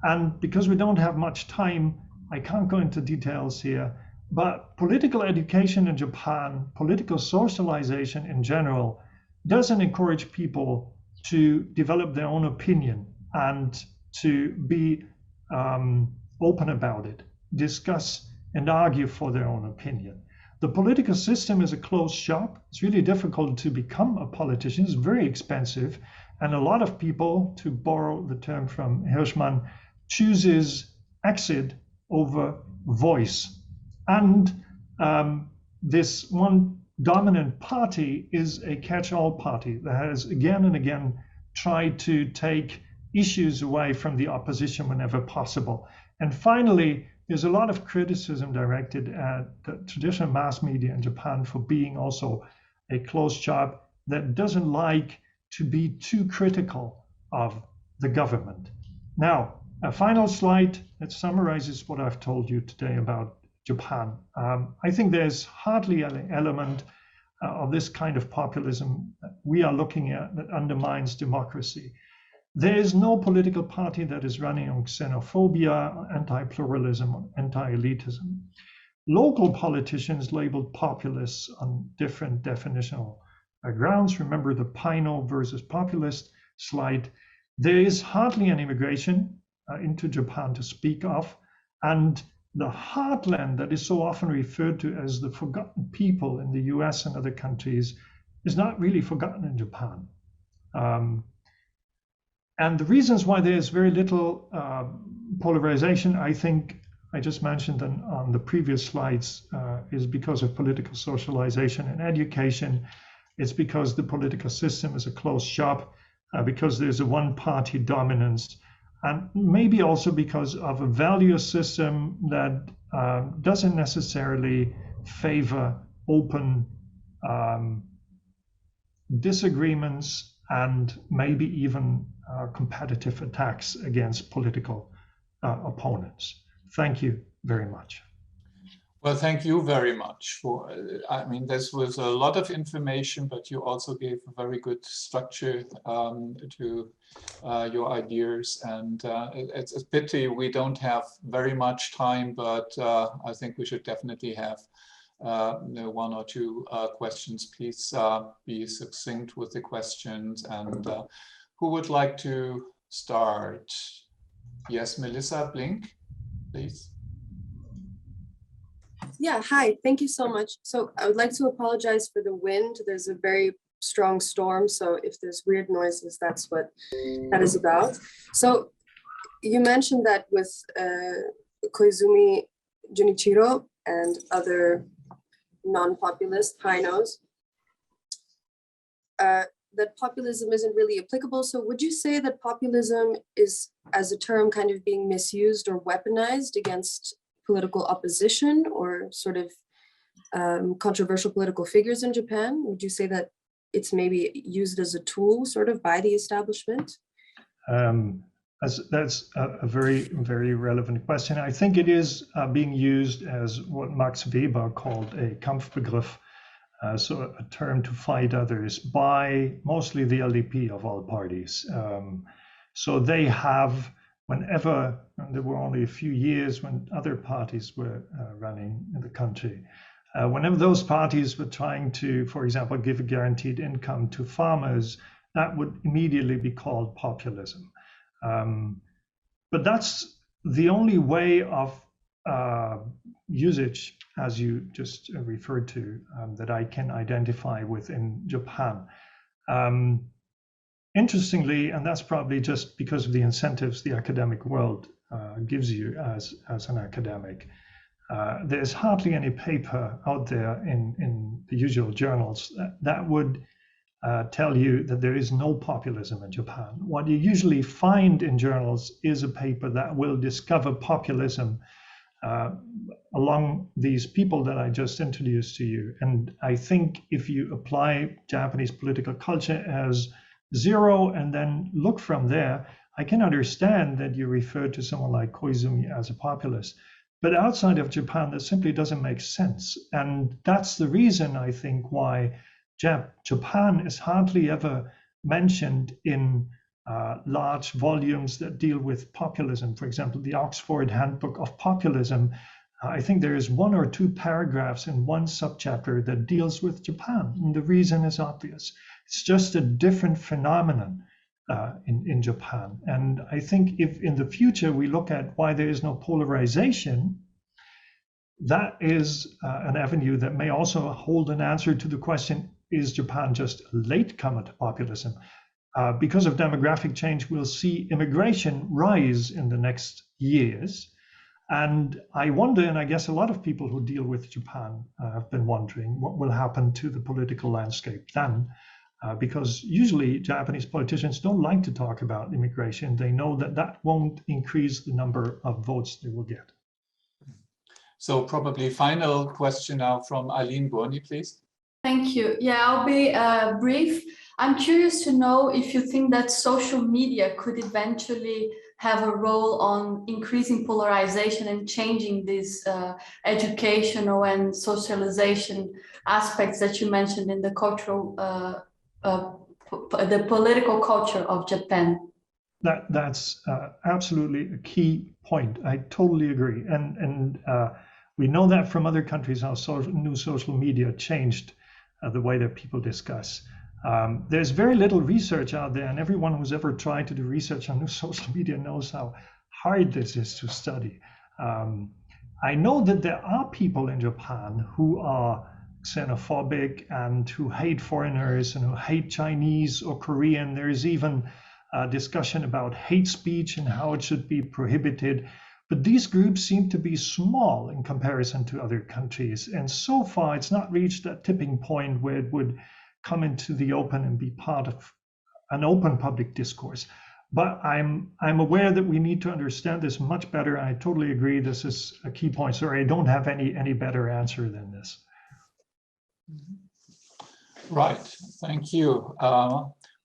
And because we don't have much time, I can't go into details here, but political education in Japan, political socialization in general, doesn't encourage people to develop their own opinion and to be open about it, discuss and argue for their own opinion. The political system is a closed shop. It's really difficult to become a politician. It's very expensive. And a lot of people, to borrow the term from Hirschman, chooses exit over voice. And this one dominant party is a catch-all party that has again and again tried to take issues away from the opposition whenever possible. And finally, there's a lot of criticism directed at the traditional mass media in Japan for being also a closed shop that doesn't like to be too critical of the government. Now, a final slide that summarizes what I've told you today about Japan. I think there's hardly an element of this kind of populism we are looking at that undermines democracy. There is no political party that is running on xenophobia, anti-pluralism, anti-elitism. Local politicians labeled populists on different definitional grounds. Remember the Pino versus populist slide. There is hardly an immigration into Japan to speak of, and the heartland that is so often referred to as the forgotten people in the US and other countries is not really forgotten in Japan. And the reasons why there's very little polarization, I think I just mentioned on the previous slides, is because of political socialization and education. It's because the political system is a closed shop, because there's a one-party dominance, and maybe also because of a value system that doesn't necessarily favor open disagreements and maybe even competitive attacks against political opponents. Thank you very much. Well, thank you very much for, I mean, this was a lot of information, but you also gave a very good structure to your ideas. And it's a pity we don't have very much time, but I think we should definitely have one or two questions. Please be succinct with the questions. And who would like to start? Yes, Melissa Blink, please. Yeah, hi, thank you so much. So I would like to apologize for the wind. There's a very strong storm, so if there's weird noises, that's what that is about. So you mentioned that with Koizumi Junichiro and other non-populist Pinos, that populism isn't really applicable. So would you say that populism is, as a term, kind of being misused or weaponized against political opposition or sort of controversial political figures in Japan? Would you say that it's maybe used as a tool sort of by the establishment? That's a very, very relevant question. I think it is being used as what Max Weber called a Kampfbegriff, so a term to fight others, by mostly the LDP of all parties. So they have, whenever, there were only a few years when other parties were running in the country, Whenever those parties were trying to, for example, give a guaranteed income to farmers, that would immediately be called populism. But that's the only way of usage, as you just referred to, that I can identify within Japan. Interestingly, and that's probably just because of the incentives the academic world gives you as an academic, there's hardly any paper out there in the usual journals that would tell you that there is no populism in Japan. What you usually find in journals is a paper that will discover populism along these people that I just introduced to you. And I think if you apply Japanese political culture as zero and then look from there, I can understand that you refer to someone like Koizumi as a populist. But outside of Japan, that simply doesn't make sense. And that's the reason, I think, why Japan is hardly ever mentioned in large volumes that deal with populism. For example, the Oxford Handbook of Populism, I think there is 1 or 2 paragraphs in one subchapter that deals with Japan. And the reason is obvious. It's just a different phenomenon in Japan. And I think if in the future we look at why there is no polarization, that is an avenue that may also hold an answer to the question, is Japan just a latecomer to populism? Because of demographic change, we'll see immigration rise in the next years. And I wonder, and I guess a lot of people who deal with Japan have been wondering, what will happen to the political landscape then? Because usually Japanese politicians don't like to talk about immigration. They know that that won't increase the number of votes they will get. So probably final question now from Eileen Borny, please. Thank you. Yeah, I'll be brief. I'm curious to know if you think that social media could eventually have a role on increasing polarization and changing these educational and socialization aspects that you mentioned in the cultural, the political culture of Japan. That's absolutely a key point. I totally agree. And we know that from other countries how new social media changed the way that people discuss. There's very little research out there, and everyone who's ever tried to do research on new social media knows how hard this is to study. I know that there are people in Japan who are xenophobic and who hate foreigners and who hate Chinese or Korean. There is even a discussion about hate speech and how it should be prohibited. But these groups seem to be small in comparison to other countries. And so far, it's not reached that tipping point where it would come into the open and be part of an open public discourse. But I'm aware that we need to understand this much better. I totally agree. This is a key point. Sorry, I don't have any better answer than this. Right. Thank you.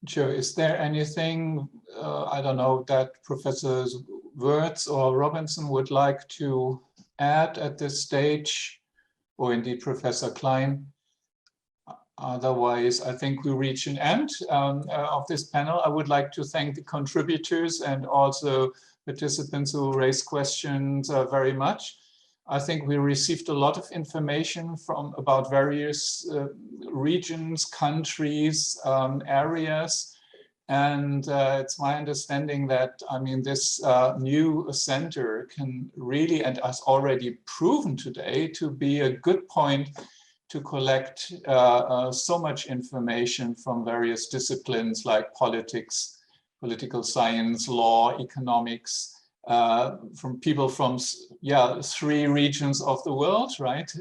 Joe, is there anything, I don't know, that Professors Woertz or Robinson would like to add at this stage, or indeed Professor Klein? Otherwise, I think we reach an end of this panel. I would like to thank the contributors and also participants who raised questions very much. I think we received a lot of information about various regions, countries, areas. And it's my understanding that, I mean, this new center can really, and has already proven today, to be a good point to collect so much information from various disciplines like politics, political science, law, economics, from people from 3 regions of the world, right?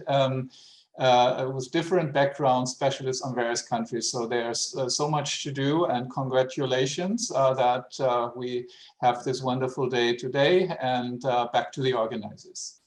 With different backgrounds, specialists on various countries. So there's so much to do, and congratulations that we have this wonderful day today, and back to the organizers.